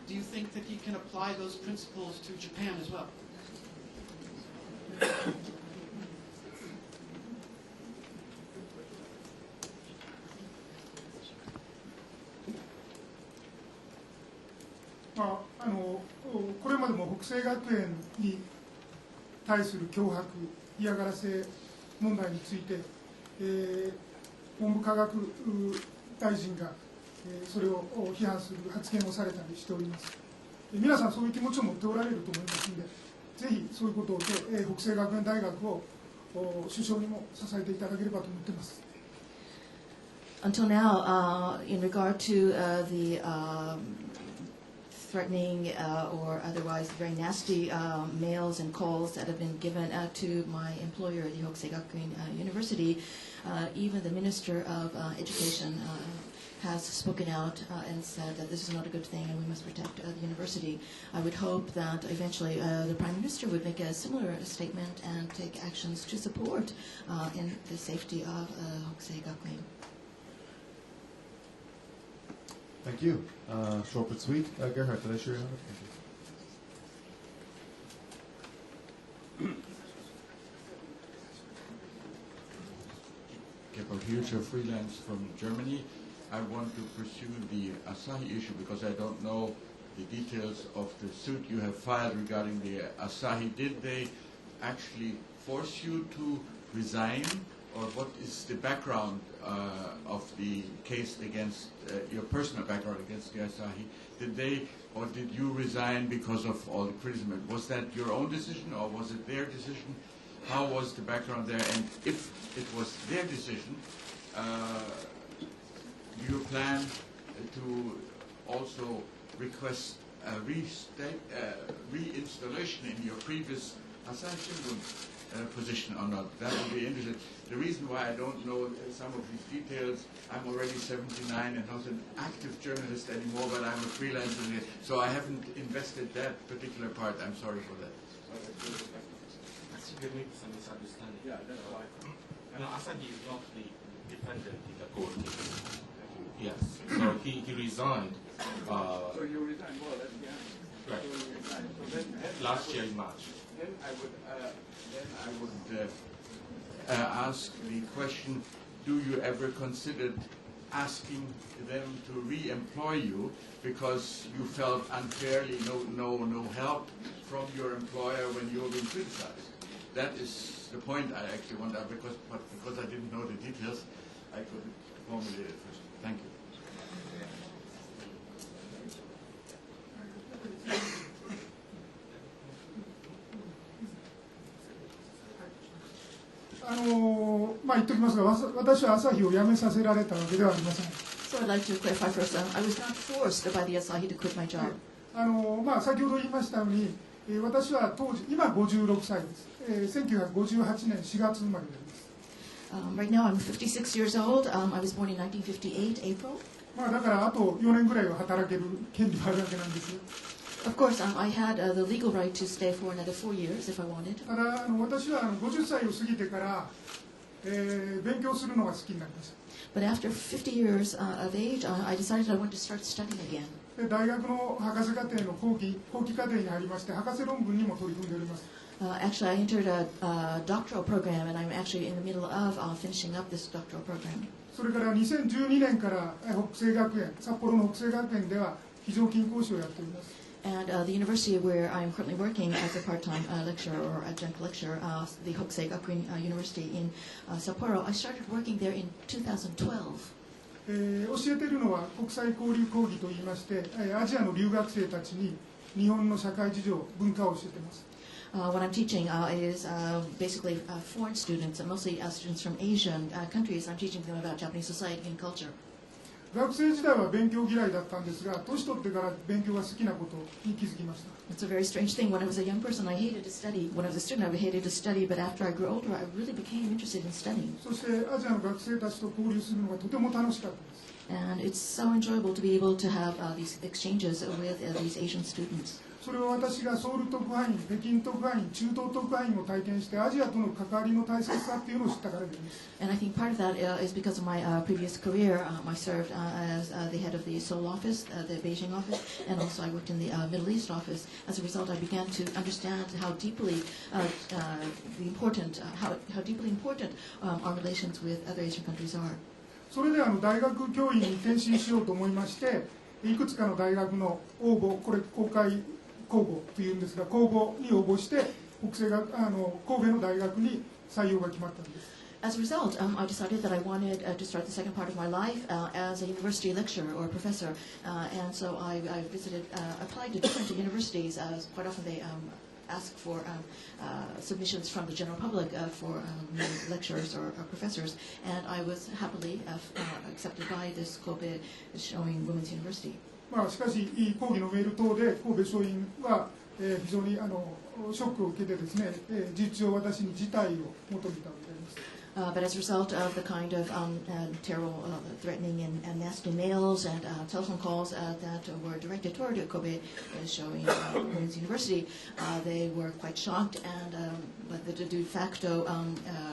Do you think that he can apply those principles to Japan as well? これまでも北星学園に対する脅迫、嫌がらせ問題について、文部科学大臣がそれを批判する発言をされたりしております。皆さんそういう気持ちを持っておられると思いますので、ぜひそういうことで北星学園大学を首相にも支えていただければと思っています。Until now, in regard to the threatening or otherwise very nasty mails and calls that have been given to my employer, the Hokusei Gakuen University, even the Minister of Education has spoken out and said that this is not a good thing and we must protect the university. I would hope that eventually the Prime Minister would make a similar statement and take actions to support in the safety of Hokusei Gakuen. Thank you. Short but sweet. Gerhard, did I share your hand? Gebhard Hirsch, freelance from Germany. I want to pursue the Asahi issue because I don't know the details of the suit you have filed regarding the Asahi. Did they actually force you to resign, or what is the background of the case against your personal background against the Asahi? Did they, or did you resign because of all the criticism? Was that your own decision or was it their decision? How was the background there? And if it was their decision, do you plan to also request a reinstallation in your previous Asahi Shimbun position or not? That would be interesting. The reason why I don't know some of these details, I'm already 79 and not an active journalist anymore, but I'm a freelancer, so I haven't invested that particular part. I'm sorry for that. There may be some misunderstanding. Yeah, that's why. Asahi is not the defendant in the court. Yes. So he resigned. So you resigned more or less, yeah. Right. So you resigned. So then Last year in March. Then I would ask the question, do you ever consider asking them to re-employ you because you felt unfairly no help from your employer when you were being criticized? That is the point I actually want to, because I didn't know the details, I couldn't formulate it first. Thank you.言っておきますが、私は朝日を辞めさせられたわけではありません。So I'd like to clarify first, I was not forced by the Asahi to quit my job. 先ほど言いましたように、私は当時、今56歳です。1958年4月生まれであります。Right now I'm 56 years old. I was born in 1958, April. だからあと4年ぐらいは働ける権利があるわけなんですよ。Of course, I had the legal right to stay for another 4 years if I wanted. ただ私は50歳を過ぎてから、勉強するのが好きになりました。But after 50 years of age, I decided I wanted to start studying again. 大学の博士課程の後期課程に入りまして、博士論文にも取り組んでおります。Actually, I entered a doctoral program, and I'm actually in the middle of finishing up this doctoral program. それから2012年から北星学園、札幌の北星学園では非常勤講師をやっております。And the university where I'm currently working as a part-time lecturer or adjunct lecturer, the Hokusei Gakuen University in Sapporo, I started working there in 2012. 教えているのは国際交流講義といいまして、アジアの留学生たちに日本の社会事情、文化を教えています。What I'm teaching is basically foreign students, mostly students from Asian countries. I'm teaching them about Japanese society and culture. 学生時代は勉強嫌いだったんですが、年取ってから勉強が好きなことに気づきました。 It's a very strange thing. When I was a young person, I hated to study. When I was a student, I hated to study. But after I grew older, I really became interested in studying. そしてアジアの学生たちと交流するのがとても楽しかったです。 And it's so enjoyable to be able to have these exchanges with these Asian students. それを私がソウル特派員、北京特派員、中東特派員を体験してアジアとの関わりの大切さっていうのを知ったからです。 And I think part of that is because of my previous career. I served as the head of the Seoul office, the Beijing office, and also I worked in the Middle East office. As a result, I began to understand how deeply important our relations with other Asian countries are. それで大学教員に転身しようと思いまして、いくつかの大学の応募、これ公開公募というんですが、公募に応募して神戸の大学に採用が決まったんです。 As a result, I decided that I wanted to start the second part of my life as a university lecturer or professor, and so I applied to different universities. Quite often they ask for submissions from the general public for new lecturers or professors, and I was happily accepted by this Kobe Showing Women's University. しかし、講義のメール等で神戸松院は、非常にショックを受けてですね、事実上私に辞退を求めたわけであります。 But as a result of the kind of terrible threatening and nasty mails and telephone calls that were directed toward Kobe Showing Women's University, they were quite shocked. But the de facto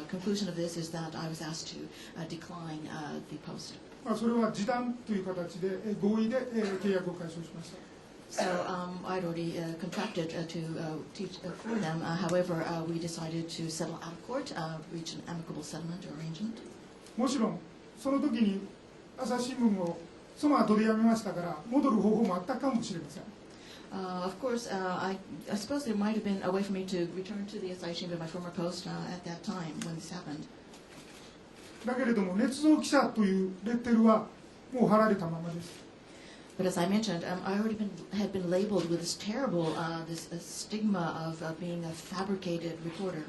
conclusion of this is that I was asked to decline the post. それは示談という形で合意で契約を解消しました。 So I'd already contracted to teach for them. However, we decided to settle out of court, reach an amicable settlement arrangement. もちろんその時に朝日新聞をその後で辞めましたから戻る方法もあったかもしれません。 Of course, I suppose there might have been a way for me to return to the Asahi Shimbun, my former post, at that time when this happened. だけれども捏造記者というレッテルはもう貼られたままです。 But as I mentioned, I already had been labeled with this terrible this stigma of being a fabricating reporter.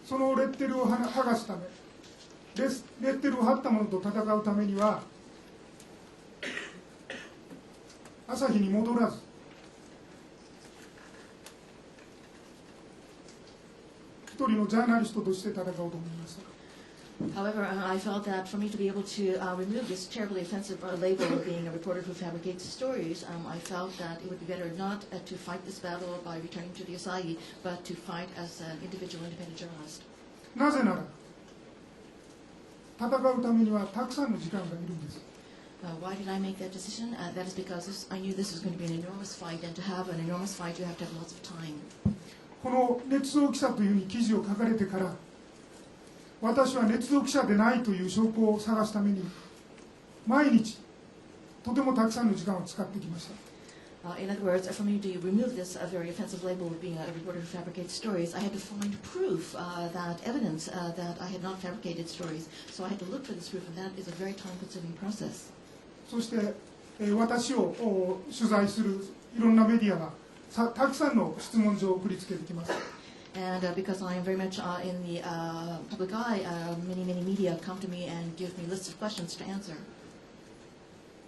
そのレッテルを剥がすため、レッテルを貼ったものと戦うためには、朝日に戻らず、一人のジャーナリストとして戦おうと思いました。 However, I felt that for me to be able to remove this terribly offensive label of being a reporter who fabricates stories, I felt that it would be better not to fight this battle by returning to the Asahi, but to fight as an individual independent journalist. なぜなら、戦うためにはたくさんの時間がいるんです。 Why did I make that decision? That is because I knew this was going to be an enormous fight, and to have an enormous fight, you have to have lots of time. この捏造記者というふうに記事を書かれてから、私は捏造記者でないという証拠を探すために毎日とてもたくさんの時間を使ってきました。 In other words, for me to remove this very offensive label of being a reporter who fabricates stories, I had to find proof, that evidence that I had not fabricated stories. So I had to look for this proof, and that is a very time-consuming process. そして、私を取材するいろんなメディアがたくさんの質問状を送りつけてきます。 And because I am very much in the public eye, many media come to me and give me lists of questions to answer.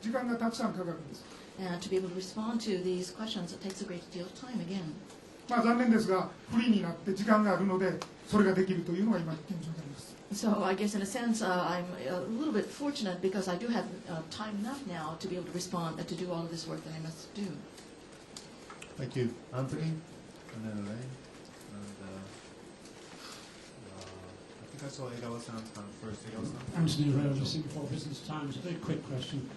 時間がたくさんかかるんです。 And to be able to respond to these questions, it takes a great deal of time again. 残念ですが、フリーになって時間があるので、それができるというのが今現状になります。 So I guess in a sense, I'm a little bit fortunate because I do have time enough now to be able to respond and to do all of this work that I must do. Thank you. Anthony, and then Elaine. I think I saw Egawa-san first. Egawa-san. Anthony Rhoda, Singapore Business Times. A very quick question.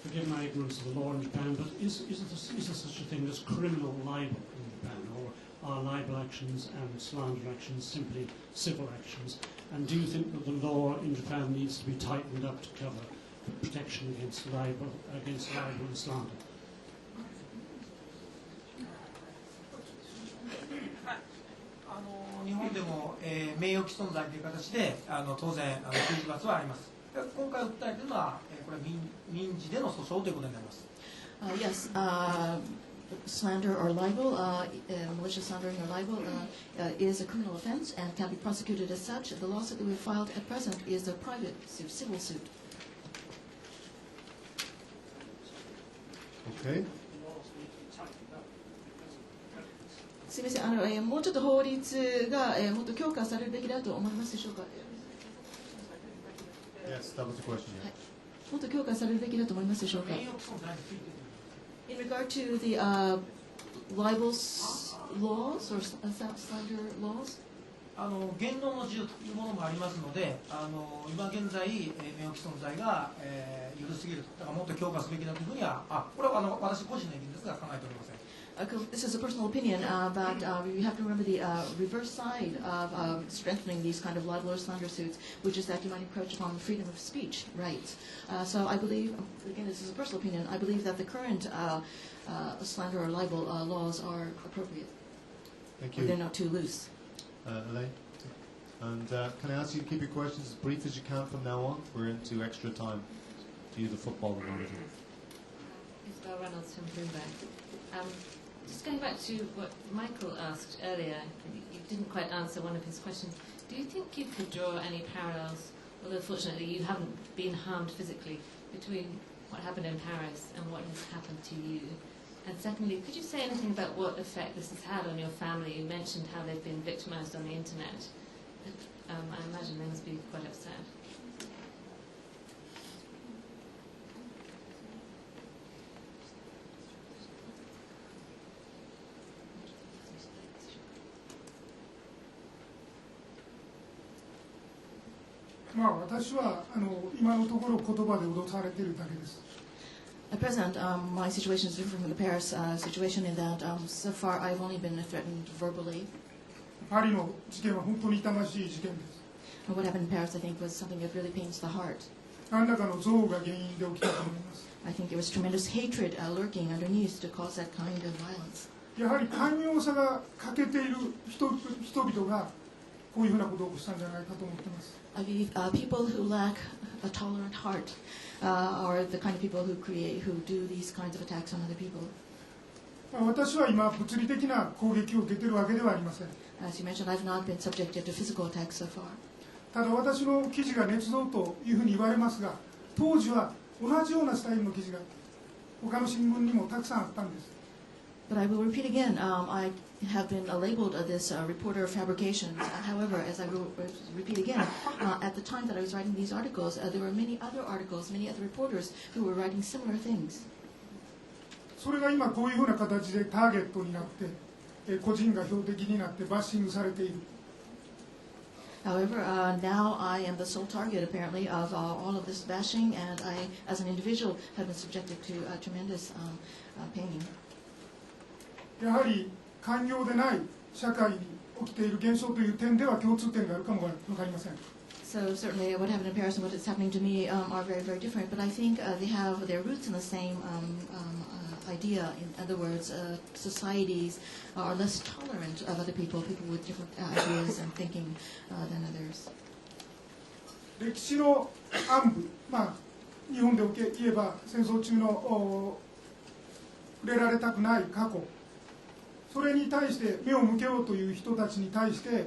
Forgive my ignorance of the law in Japan, but is there such a thing as criminal libel in Japan, or are libel actions and slander actions simply civil actions? And do you think that the law in Japan needs to be tightened up to cover the protection against libel and slander? 日本でも、名誉毀損罪という形で当然刑事罰はあります。今回訴えているのは、これは民事での訴訟ということになります。Yes, slander or libel, malicious slandering or libel is a criminal offense and can be prosecuted as such. The lawsuit that we filed at present is a private suit, civil suit. Okay. すみません、もうちょっと法律が、もっと強化されるべきだと思いますでしょうか。Yes, that was the question. はい、もっと強化されるべきだと思いますでしょうか。In regard to the libel laws or slander laws, 言論の自由というものもありますので、今現在、名誉毀損罪が、緩すぎると、だからもっと強化すべきだというふうには、これは私個人の意見ですが、考えておりません。This is a personal opinion, but we have to remember the reverse side of strengthening these kind of libel or slander suits, which is that you might encroach upon the freedom of speech rights. So I believe, again, this is a personal opinion, I believe that the current slander or libel laws are appropriate. Thank you. They're not too loose. Elaine? And can I ask you to keep your questions as brief as you can from now on? We're into extra time to use the football analogy. Isabel Reynolds from Bloomberg. Just going back to what Michael asked earlier, you didn't quite answer one of his questions. Do you think you could draw any parallels, although fortunately you haven't been harmed physically, between what happened in Paris and what has happened to you? And secondly, could you say anything about what effect this has had on your family? You mentioned how they've been victimized on the internet. I imagine they must be quite upset. Well, 私は今のところ言葉で脅されているだけです。At present, my situation is different from the Paris situation in that so far I've only been threatened verbally. パリの事件は本当に痛ましい事件です。What happened in Paris, I think, was something that really pains the heart. 何らかの憎悪が原因で起きたと思います。I think there was tremendous hatred lurking underneath to cause that kind of violence. やはり寛容さが欠けている人々がこういうふうなことを起こしたんじゃないかと思っています。I believe people who lack a tolerant heart are the kind of people who do these kinds of attacks on other people. 私は今物理的な攻撃を受けているわけではありません。As you mentioned, I've not been subjected to physical attacks so far. ただ私の記事が捏造というふうに言われますが、当時は同じようなスタイルの記事が他の新聞にもたくさんあったんです。But I will repeat again, I have been labeled this reporter of fabrications. However, as I will repeat again, at the time that I was writing these articles, there were many other articles, many other reporters who were writing similar things. それが今こういうふうな形でターゲットになって、個人が標的になってバッシングされている。However, now I am the sole target, apparently, of all of this bashing, and I, as an individual, have been subjected to tremendous pain. やはり寛容でない社会に起きている現象という点では共通点があるかもわかりません。So certainly what happened in Paris and what is happening to me are very, very different, but I think they have their roots in the same idea. In other words, societies are less tolerant of other people, people with different ideas and thinking than others. 歴史の暗部、日本で言えば戦争中の触れられたくない過去、それに対して目を向けようという人たちに対して、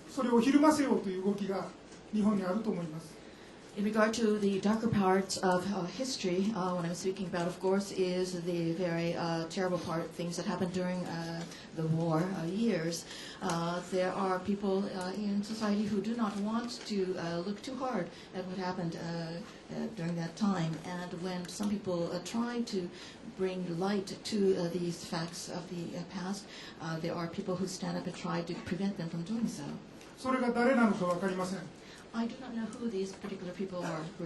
それをひるませようという動きが日本にあると思います。In regard to the darker parts of history, what I'm speaking about, of course, is the very terrible part, things that happened during the war years. There are people in society who do not want to look too hard at what happened during that time. And when some people try to bring light to these facts of the past, there are people who stand up and try to prevent them from doing so. それが誰なのか分かりません。I do not know who these particular people are who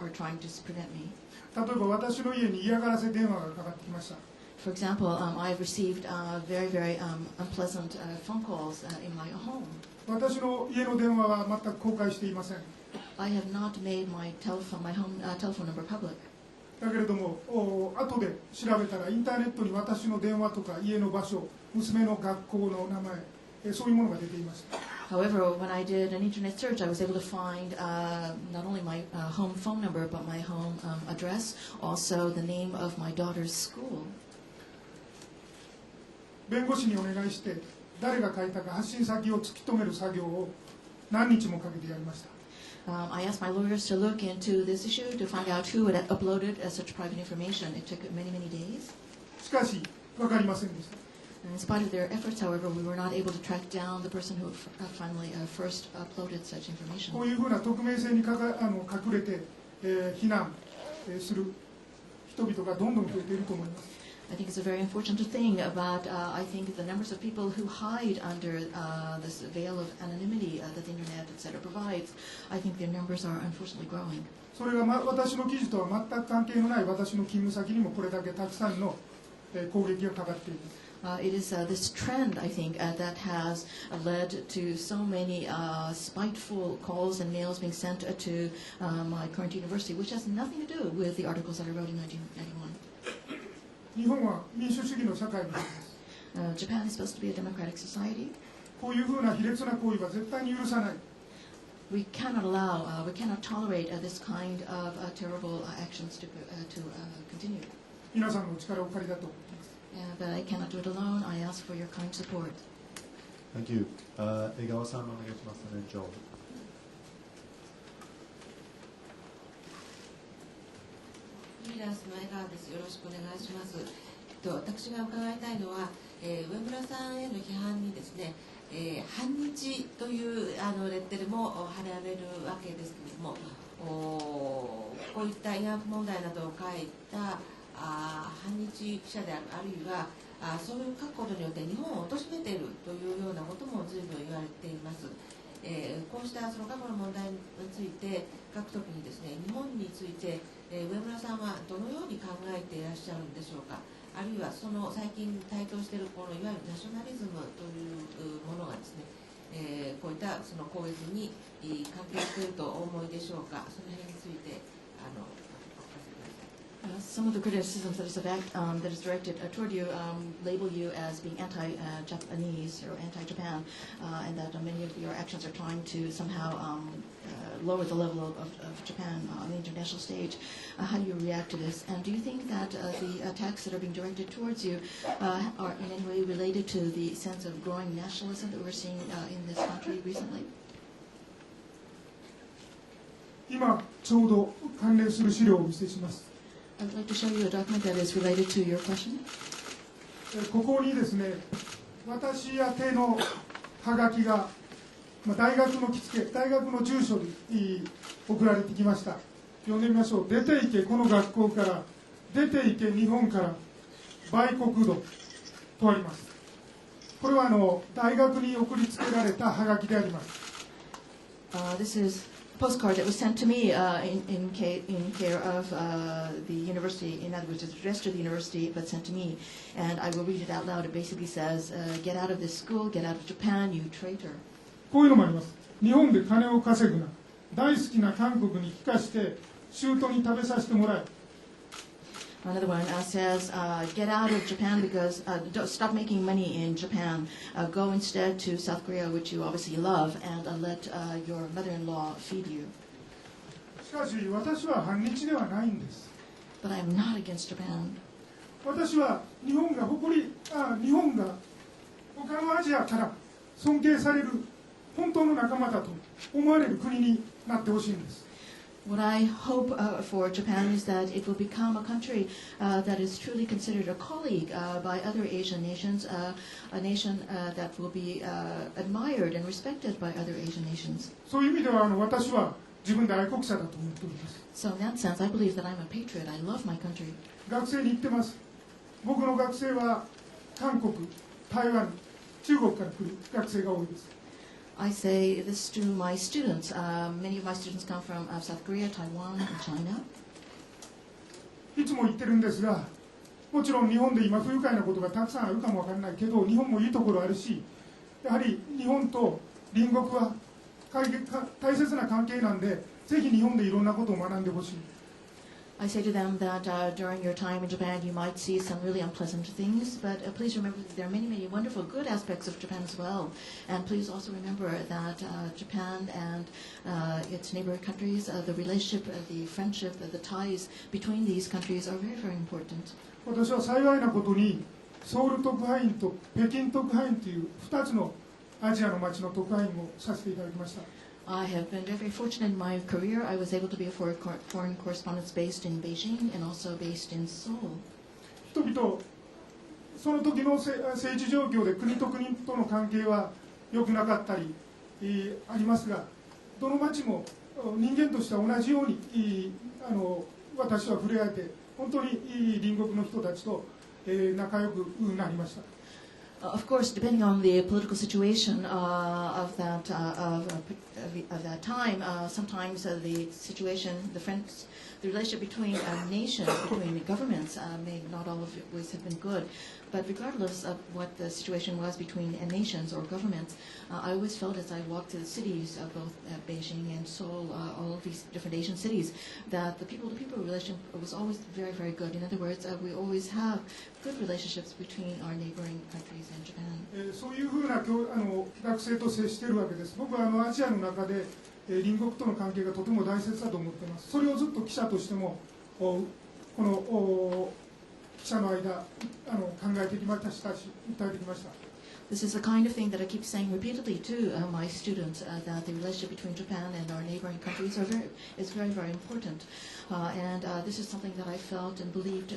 are trying to prevent me. 例えば私の家に嫌がらせ電話がかかってきました。For example, I've received very, very unpleasant phone calls in my home. 私の家の電話は全く公開していません。I have not made my home telephone number public. だけれども、後で調べたらインターネットに私の電話とか家の場所、娘の学校の名前、そういうものが出ていました。However, when I did an internet search, I was able to find not only my home phone number, but my home address, also the name of my daughter's school. 弁護士にお願いして、誰が書いたか発信先を突き止める作業を何日もかけてやりました。I asked my lawyers to look into this issue to find out who had uploaded such private information. It took many, many days. しかし分かりませんでした。 And in spite of their efforts, however, we were not able to track down the person who finally first uploaded such information. こういうふうな匿名性に隠れて、非難、する人々がどんどん増えていると思います。 I think it's a very unfortunate thing about, I think, the numbers of people who hide under this veil of anonymity that the internet, etc., provides. I think their numbers are unfortunately growing. それが、私の記事とは全く関係のない私の勤務先にもこれだけたくさんの、攻撃がかかっています。 It is this trend, I think, that has led to so many spiteful calls and mails being sent to my current university, which has nothing to do with the articles that I wrote in 1991. 日本は民主主義の社会にあります。 Japan is supposed to be a democratic society. こういうふうな卑劣な行為は絶対に許さない。 We cannot allow, we cannot tolerate this kind of terrible actions to continue. 皆さんのお力をお借りだと思っています。 But I cannot do it alone. I ask for your kind support. Thank you. 江川さんお願いしますね、ジョー。フリーランスの江川です。よろしくお願いします。私が伺いたいのは、上村さんへの批判にですね、反日というレッテルも貼られるわけですけれども、こういった慰安婦問題などを書いた反日記者であるいはそういう書くことによって日本を貶めているというようなことも随分言われています。こうしたその過去の問題について書くときにですね、日本について、上村さんはどのように考えていらっしゃるんでしょうか。あるいはその最近台頭しているこのいわゆるナショナリズムというものがですね、こういったその攻撃に関係しているとお思いでしょうか。その辺についてSome of the criticisms that is directed toward you label you as being anti-Japanese or anti-Japan, and that many of your actions are trying to somehow lower the level of Japan on the international stage. How do you react to this? And do you think that the attacks that are being directed towards you are in any way related to the sense of growing nationalism that we're seeing in this country recently? 今ちょうど関連する資料をお見せします。 I'd like to show you a document that is related to your question. ここにですね、私宛てのハガキが、大学の着付け、大学の住所に送られてきました。読んでみましょう。出ていけ、この学校から、出ていけ、日本から、売国土とあります。これは大学に送りつけられたハガキであります。This is postcard that was sent to me in care of the university. In other words, it's addressed to the university but sent to me. And I will read it out loud. It basically says, get out of this school, get out of Japan, you traitor. こういうのもあります。日本で金を稼ぐな。大好きな韓国に帰化して舅に食べさせてもらえ。Another one says, get out of Japan because stop making money in Japan. Go instead to South Korea, which you obviously love, and let your mother-in-law feed you. しかし私は反日ではないんです。But I am not against Japan. 私は日本が他のアジアから尊敬される本当の仲間だと思われる国になってほしいんです。What I hope for Japan is that it will become a country that is truly considered a colleague by other Asian nations, a nation that will be admired and respected by other Asian nations. そういう意味では私は自分で愛国者だと思っております。So in that sense, I believe that I'm a patriot. I love my country. 学生に言ってます。僕の学生は韓国、台湾、中国から来る学生が多いです。I say this to my students. Many of my students come from South Korea, Taiwan, and China. いつも言ってるんですが、もちろん日本で今不愉快なことがたくさんあるかもわからないけど、日本もいいところあるし、やはり日本と隣国は大切な関係なんで、ぜひ日本でいろんなことを学んでほしい。I say to them that during your time in Japan, you might see some really unpleasant things, but please remember that there are many, many wonderful, good aspects of Japan as well. And please also remember that Japan and its neighboring countries, the relationship, the friendship, the ties between these countries are very, very important. 私は幸いなことに、ソウル特派員と北京特派員という2つのアジアの町の特派員をさせていただきました。I have been very fortunate in my career. I was able to be a foreign correspondent based in Beijing and also based in Seoul. 人々、その時の政治状況で国と国との関係は良くなかったり、ありますが、どの町も人間としては同じように私は触れ合えて、本当に隣国の人たちと仲良くなりました。Of course, depending on the political situation of that time, sometimes the situation, the relationship between nations, between governments, may not always have been good. But regardless of what the situation was between nations or governments, I always felt as I walked through the cities of both Beijing and Seoul, all of these different Asian cities, that the people-to-people relationship was always very, very good. In other words, we always have good relationships between our neighboring countries and Japan. そういうふうな学生と接しているわけです。僕はアジアの中で隣国との関係がとても大切だと思っています。それをずっと記者としてもこの記者の間考えてきましたし、訴えてきました。This is the kind of thing that I keep saying repeatedly to my students, that the relationship between Japan and our neighboring countries is very, very important. And this is something that I felt and believed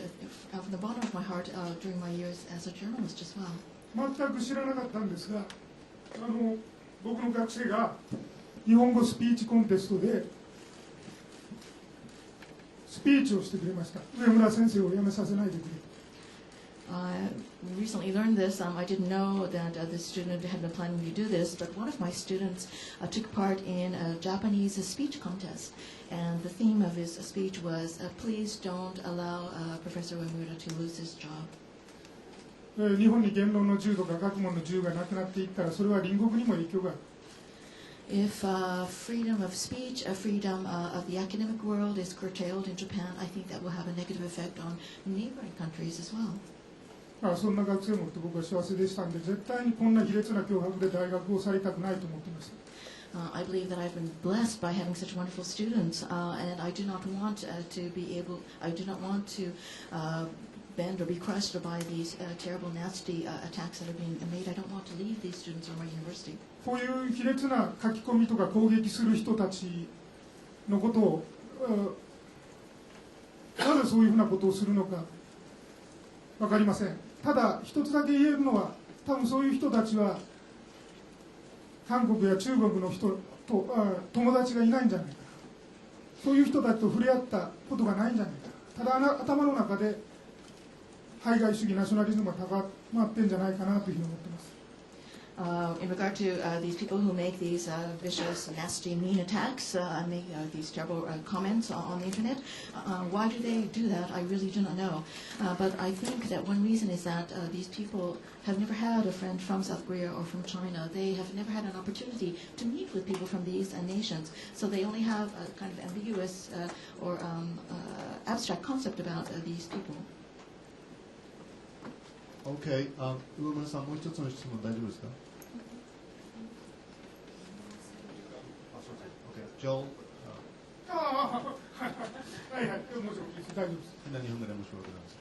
from the bottom of my heart during my years as a journalist as well. 全く知らなかったんですが、僕の学生が日本語スピーチコンテストでスピーチをしてくれました。上村先生を辞めさせないでくれ。We recently learned this. I didn't know that this student had been planning to do this, but one of my students took part in a Japanese speech contest, and the theme of his speech was, "Please don't allow Professor Uemura to lose his job." 日本に言論の自由とか学問の自由がなくなっていったら、それは隣国にも影響がある。If freedom of speech, freedom of the academic world is curtailed in Japan, I think that will have a negative effect on neighboring countries as well. そんな学生もって僕は幸せでしたんで、絶対にこんな卑劣な脅迫で大学を去りたくないと思っていました。I believe that I've been blessed by having such wonderful students, and I do not want to bend or be crushed by these terrible, nasty attacks that are being made. I don't want to leave these students or my university. こういう卑劣な書き込みとか攻撃する人たちのことを、なぜそういうふうなことをするのか分かりません。ただ一つだけ言えるのは、多分そういう人たちは韓国や中国の人と友達がいないんじゃないかな。そういう人たちと触れ合ったことがないんじゃないかな。ただ頭の中で排外主義ナショナリズムが高まってんじゃないかなというふうに思っています。In regard to these people who make these vicious, nasty, mean attacks, make these terrible comments on the internet, why do they do that? I really do not know. But I think that one reason is that these people have never had a friend from South Korea or from China. They have never had an opportunity to meet with people from these nations. So they only have a kind of ambiguous or abstract concept about these people. Okay, 上村さん、もう一つの質問大丈夫ですか？ Okay, Joel. はいはい、もちろん大丈夫です。みんな日本語で面白くなります。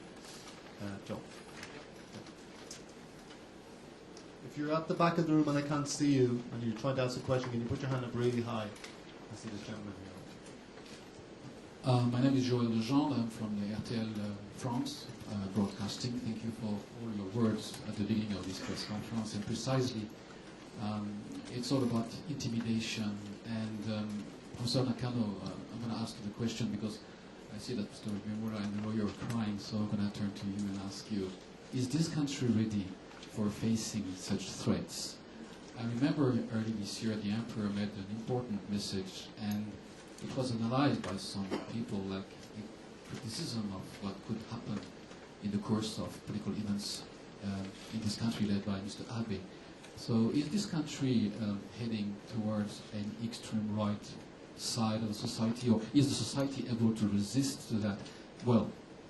Joel. If you're at the back of the room and I can't see you and you're trying to ask a question, can you put your hand up really high? I see this gentleman here. My name is Joël Legendre. I'm from the RTL France broadcasting. Thank you for all your words at the beginning of this press conference. And precisely, it's all about intimidation. And Professor Nakano, I'm going to ask you the question because I see that Mr. Uemura and the lawyer are crying, so I'm going to turn to you and ask you, is this country ready for facing such threats? I remember early this year the Emperor made an important message, and it was analyzed by some people like criticism of what could happen in the course of political events in this country led by Mr. Abe. So is this country heading towards an extreme right side of the society, or is the society able to resist to that? Well,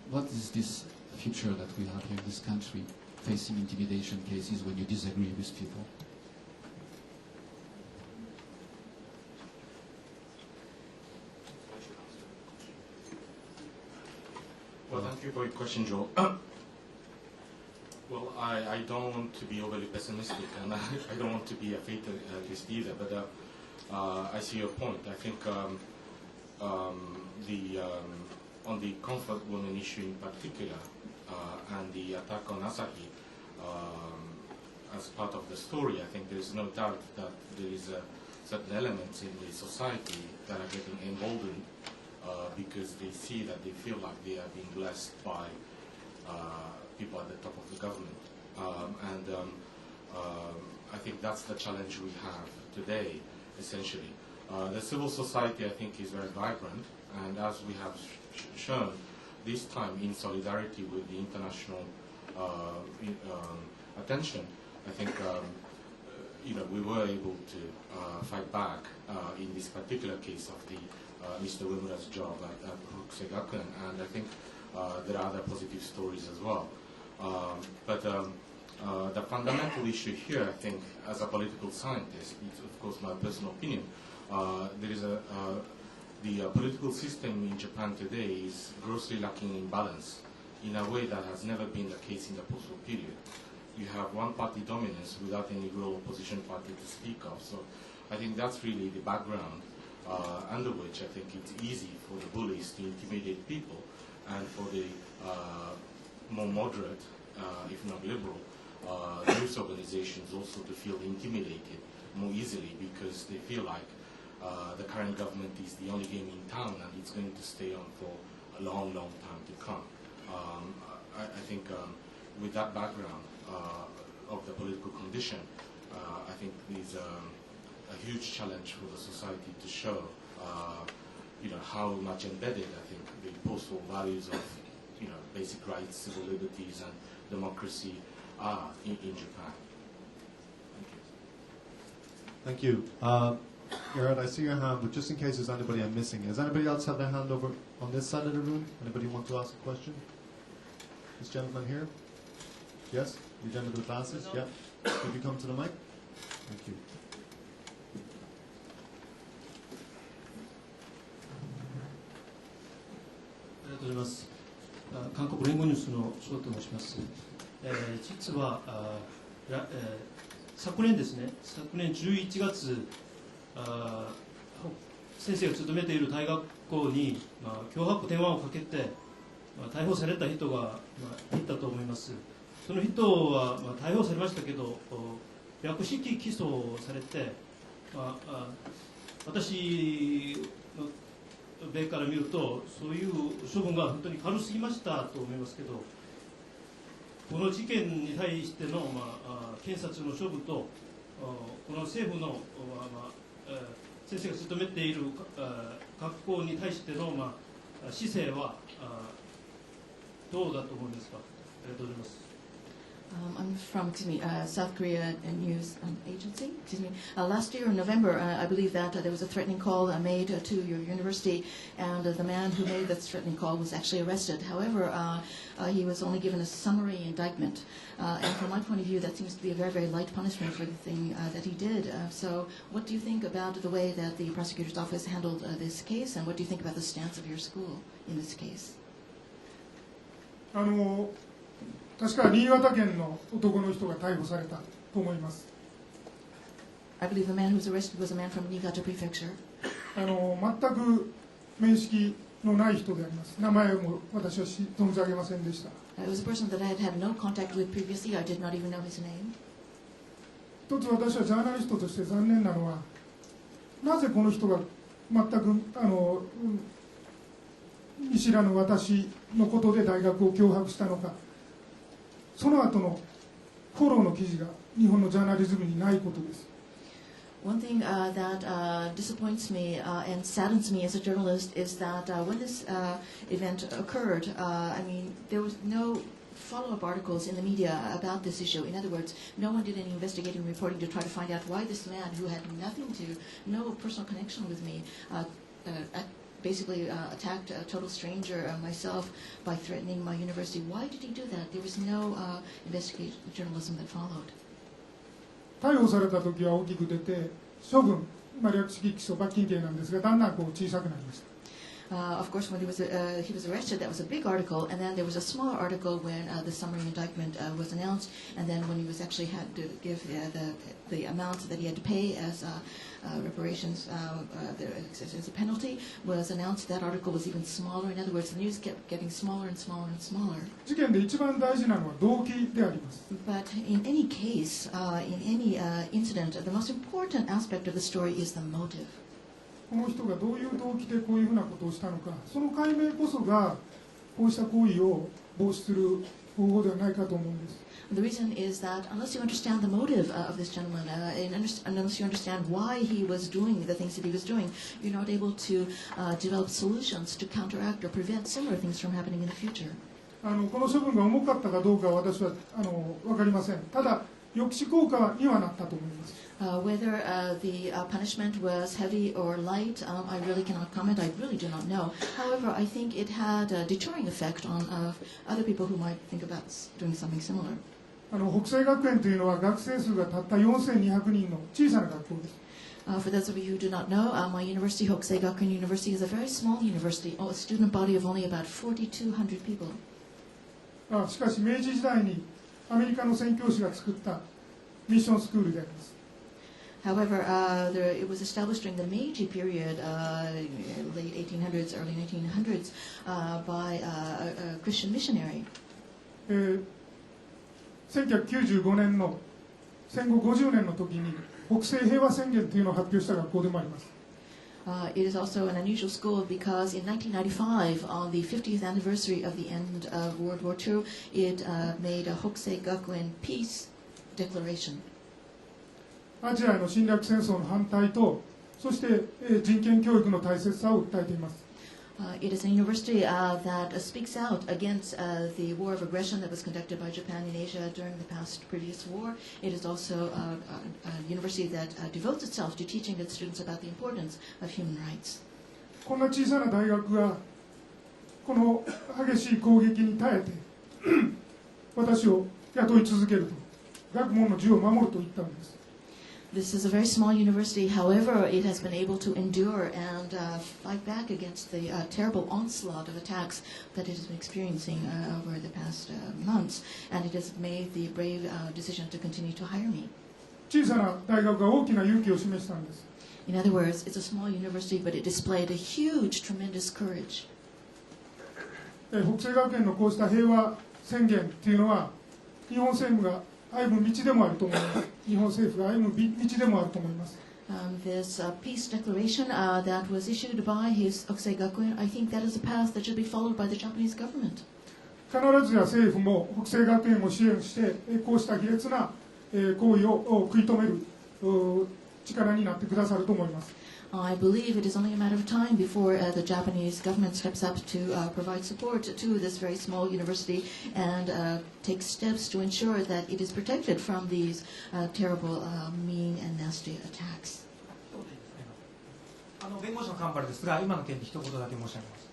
what is this future that we have here in this country, facing intimidation cases when you disagree with people? Well, thank you for your question, Joel. Well, I don't want to be overly pessimistic, and I don't want to be a fatalist either, but I see your point. I think on the comfort women issue in particular, and the attack on Asahi as part of the story, I think there is no doubt that there is certain elements in the society that are getting emboldened because they see that they feel like they are being blessed by people at the top of the government. I think that's the challenge we have today, essentially. The civil society, I think, is very vibrant, and as we have shown, this time in solidarity with the international attention, I think we were able to fight back in this particular case of the Mr. Wimura's job at Hokusei Gakuen, and I think there are other positive stories as well. But the fundamental issue here, I think, as a political scientist, it's of course my personal opinion, there is the political system in Japan today is grossly lacking in balance in a way that has never been the case in the post-war period. You have one-party dominance without any real opposition party to speak of. So I think that's really the background under which I think it's easy for the bullies to intimidate people, and for the more moderate, if not liberal, news organizations also to feel intimidated more easily because they feel like the current government is the only game in town and it's going to stay on for a long, long time to come. I think with that background of the political condition, I think there's a huge challenge for the society to show how much embedded, I think, the post-war values of basic rights, civil liberties, and democracy are in Japan. Thank you. Gerard, I see your hand, but just in case there's anybody I'm missing, does anybody else have their hand over on this side of the room? Anybody want to ask a question? This gentleman here? Yes? You gentleman with glasses? Yeah. Could you come to the mic? Thank you.実は昨年ですね、昨年11月、先生が勤めている大学校に、脅迫電話をかけて、逮捕された人が、いたと思います。その人は、逮捕されましたけど、略式起訴されて、私の米から見ると、そういう処分が本当に軽すぎましたと思いますけど、この事件に対しての、検察の処分と、この政府の、先生が勤めている学校に対しての、姿勢はどうだと思いますか。ありがとうございます。I'm from, South Korea News Agency. Last year in November, I believe that there was a threatening call made to your university, and the man who made that threatening call was actually arrested. However, he was only given a summary indictment. And from my point of view, that seems to be a very, very light punishment for the thing that he did. So what do you think about the way that the prosecutor's office handled this case, and what do you think about the stance of your school in this case? 確か新潟県の男の人が逮捕されたと思います。I believe the man who was arrested was a man from Niigata Prefecture. 全く面識のない人であります。名前も私は存じ上げませんでした。It was a person that I had had no contact with previously. I did not even know his name. 一つ私はジャーナリストとして残念なのは、なぜこの人が全く見知らぬ私のことで大学を脅迫したのか。その後のフォローの記事が日本のジャーナリズムにないことです。One thing that disappoints me and saddens me as a journalist is that when this event occurred, there was no follow-up articles in the media about this issue. In other words, no one did any investigating reporting to try to find out why this man, who had no personal connection with me, basically attacked a total stranger, myself, by threatening my university. Why did he do that? There was no investigative journalism that followed. 逮捕された時は大きく出て、処分、略式起訴、罰金刑なんですが、だんだん小さくなりました。Of course, when he was arrested, that was a big article, and then there was a smaller article when the summary indictment was announced, and then when he was actually had to give the amount that he had to pay as reparations as a penalty was announced. That article was even smaller. In other words, the news kept getting smaller and smaller and smaller. 事件で一番大事なのは動機であります。But in any case, in any incident, the most important aspect of the story is the motive. この人がどういう動機でこういうふうなことをしたのか、その解明こそがこうした行為を防止する方法ではないかと思うんです。The reason is that unless you understand the motive of this gentleman, and unless you understand why he was doing the things that he was doing, you're not able to develop solutions to counteract or prevent similar things from happening in the future. この処分が重かったかどうかは私は分かりません。ただ抑止効果にはなったと思います。Whether the punishment was heavy or light, I really cannot comment. I really do not know. However, I think it had a deterring effect on other people who might think about doing something similar. 北西学園というのは学生数がたった4200人の小さな学校です。For those of you who do not know, my university, Hokusei Gakuen University, is a very small university, a student body of only about 4,200 people. しかし明治時代にアメリカの宣教師が作ったミッションスクールであります。However, it was established during the Meiji period, late 1800s, early 1900s, by a Christian missionary. 1995年の戦後50年の時に北西平和宣言というのを発表した学校でもあります。It is also an unusual school because in 1995, on the 50th anniversary of the end of World War II, it made a Hokusei Gakuen peace declaration. アジアへの侵略戦争の反対と、そして人権教育の大切さを訴えています。It is a university that speaks out against the war of aggression that was conducted by Japan in Asia during the previous war. It is also a university that devotes itself to teaching its students about the importance of human rights. こんな小さな大学がこの激しい攻撃に耐えて私を雇い続けると、学問の自由を守ると言ったのです。This is a very small university. However, it has been able to endure and fight back against the terrible onslaught of attacks that it has been experiencing over the past months. And it has made the brave decision to continue to hire me. 小さな大学が大きな勇気を示したんです。In other words, it's a small university, but it displayed a huge, tremendous courage. 北西学園のこうした平和宣言というのは、日本政府が歩む道でもあると思います。日本政府が歩む道でもあると思います。This peace declaration that was issued by his Hokusei Gakuen, I think that is a path that should be followed by the Japanese government. 必ずや政府も北西学園を支援して、こうした卑劣な行為を食い止める力になってくださると思います。I believe it is only a matter of time before the Japanese government steps up to provide support to this very small university and takes steps to ensure that it is protected from these terrible, mean and nasty attacks. 弁護士の神原ですが、今の件で一言だけ申し上げます。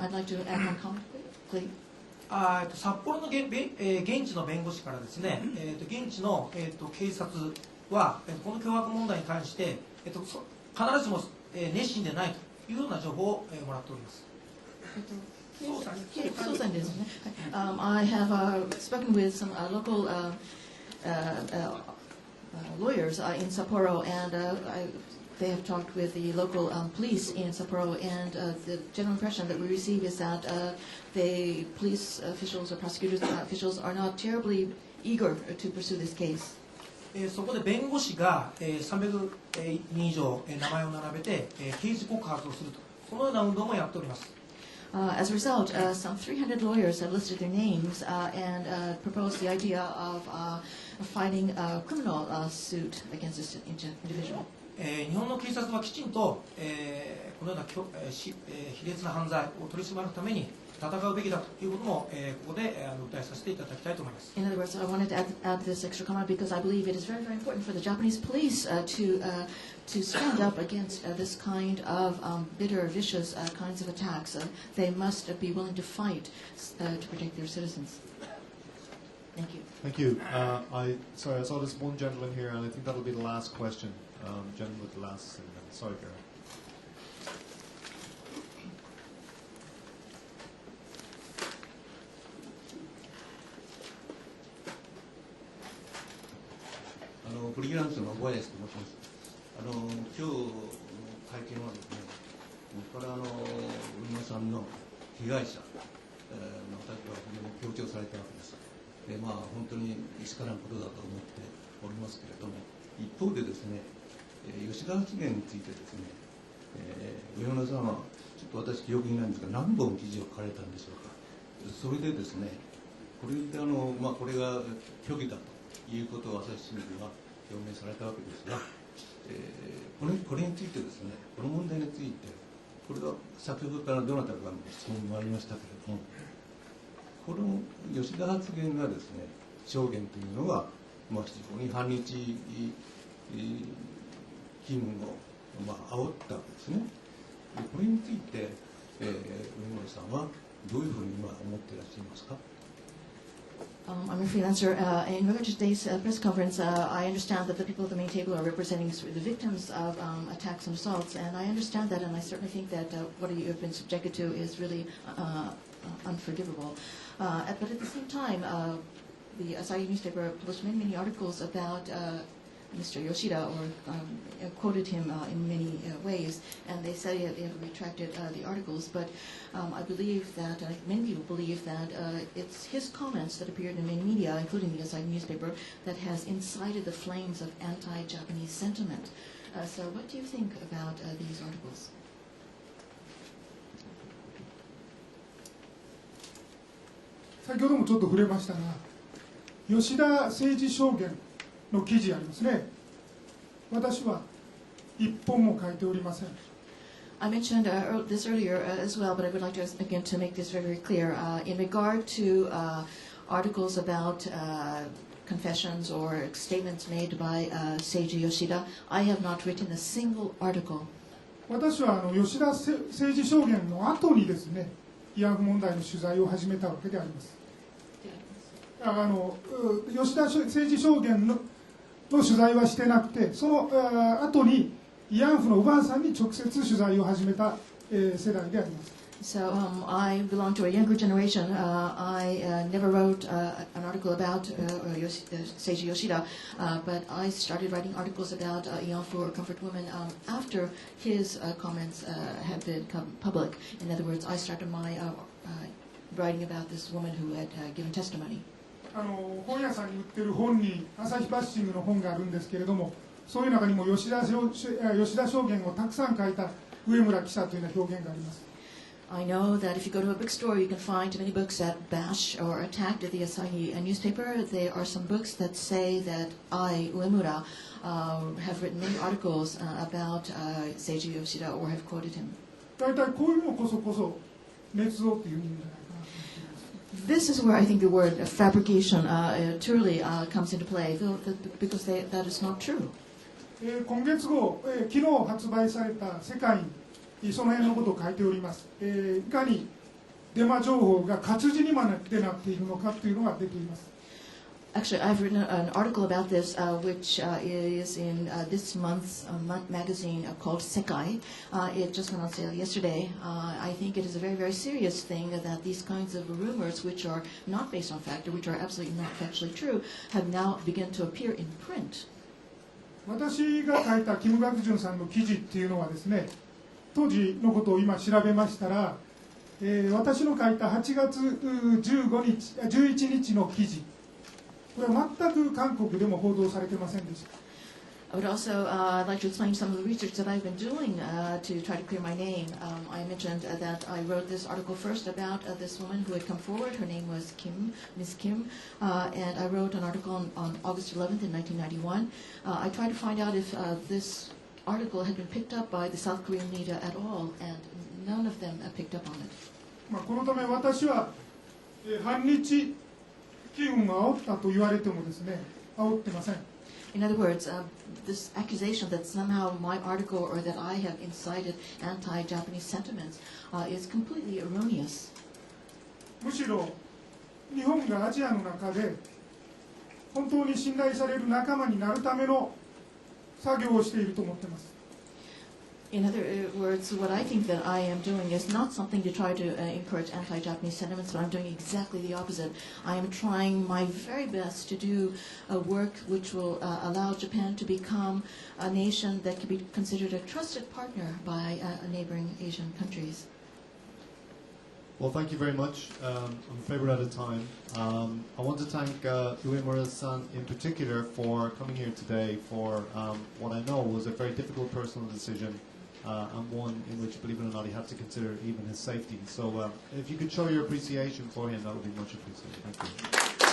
I'd like to add one comment, please. 札幌の現地の弁護士からですね、現地の警察はこの凶悪問題に関して必ずしも熱心でないというような情報をもらっております。I have spoken with some local lawyers in Sapporo, and they have talked with the local police in Sapporo, and the general impression that we receive is that the police officials or prosecutors officials are not terribly eager to pursue this case. そこで弁護士が300人以上名前を並べて刑事告発をすると、そのような運動もやっております。As a result, some 300 lawyers have listed their names and proposed the idea of fighting a criminal suit against this individual. 日本の警察はきちんとこのような卑劣な犯罪を取り締まるために戦うべきだということもここで訴えさせていただきたいと思います。In other words, I wanted to add this extra comment because I believe it is very, very important for the Japanese police to stand up against this kind of bitter, vicious kinds of attacks. They must be willing to fight to protect their citizens. Thank you. Thank you. I saw this one gentleman here, and I think that'll be the last question. Gentleman with the last. Sorry, Gary. リランスの小林と申します。今日の会見はですね、これは植村さんの被害者の立場を非常に強調されたわけです。本当にいしからんことだと思っておりますけれども、一方でですね、吉田発言についてですね、植村さんはちょっと私記憶にないんですが、何本記事を書かれたんでしょうか。それでですね、これでこれが虚偽だということを朝日新聞は表明されたわけですが、これについてですね、この問題について、これは先ほどからどなたかの質問もありましたけれども、この吉田発言がですね、証言というのは、非常に反日機運を煽ったわけですね。これについて、植村さんはどういうふうに今思っていらっしゃいますか。I'm a freelancer. In regard to today's press conference, I understand that the people at the main table are representing the victims of attacks and assaults, and I understand that, and I certainly think that what you have been subjected to is really unforgivable. But at the same time, the Asahi newspaper published many articles about Mr. Yoshida, or quoted him in many ways, and they said they have retracted the articles. But I believe that, many people believe that it's his comments that appeared in many media, including the Asahi newspaper, that has incited the flames of anti-Japanese sentiment. So what do you think about these articles? 先ほどもちょっと触れましたが、吉田政治証言の記事ありますね。私は一本も書いておりません。I mentioned this earlier as well, but I would like to again to make this very clear. In regard to articles about confessions or statements made by Seiji Yoshida, I have not written a single article. 私は吉田政治証言の後にですね、慰安婦問題の取材を始めたわけであります。吉田政治証言の取材はしてなくて、その後に慰安婦のおばあさんに直接取材を始めた世代であります。So I belong to a younger generation. I never wrote an article about Seiji Yoshida, but I started writing articles about Ianfu or comfort women after his comments had become public. In other words, I started my writing about this woman who had given testimony. 本屋さんに売ってる本に朝日バッシングの本があるんですけれども、そういう中にも吉田証言をたくさん書いた植村記者というような表現があります。I know that if you go to a bookstore, you can find many books that bash or attack the Asahi newspaper. There are some books that say that I, Uemura, have written many articles about Seiji Yoshida or have quoted him. 大体こういうのこそ捏造っていうんじゃないかな。This is where I think the word fabrication truly comes into play, because that is not true. 今月号、昨日発売された世界にその辺のことを書いております。いかにデマ情報が活字にまでなっているのかというのが出ています。Actually, I've written an article about this, which is in this month's magazine called Sekai. It just went on sale yesterday. I think it is a very, very serious thing that these kinds of rumors, which are not based on fact, or which are absolutely not factually true, have now begun to appear in print. 私が書いたキム・ガクジュンさんの記事っていうのはですね、当時のことを今調べましたら、私の書いた8月11日の記事、これは全く韓国でも報道されてませんでした。I would also like to explain some of the research that I've been doing to try to clear my name. I mentioned that I wrote this article first about this woman who had come forward. Her name was Miss Kim, and I wrote an article on August 11th in 1991. I tried to find out if this article had been picked up by the South Korean media at all, and none of them picked up on it. このため私は反日機運が煽ったと言われてもですね、煽ってません。In other words, this accusation that somehow my article or that I have incited anti-Japanese sentiments is completely erroneous. むしろ日本がアジアの中で本当に信頼される仲間になるための作業をしていると思っています。In other words, what I think that I am doing is not something to try to encourage anti-Japanese sentiments, but I'm doing exactly the opposite. I am trying my very best to do work which will allow Japan to become a nation that can be considered a trusted partner by neighboring Asian countries. Well, thank you very much. I'm afraid we're out of time. I want to thank Uemura-san in particular for coming here today for what I know was a very difficult personal decision and one in which, believe it or not, he had to consider even his safety. So if you could show your appreciation for him, that would be much appreciated. Thank you.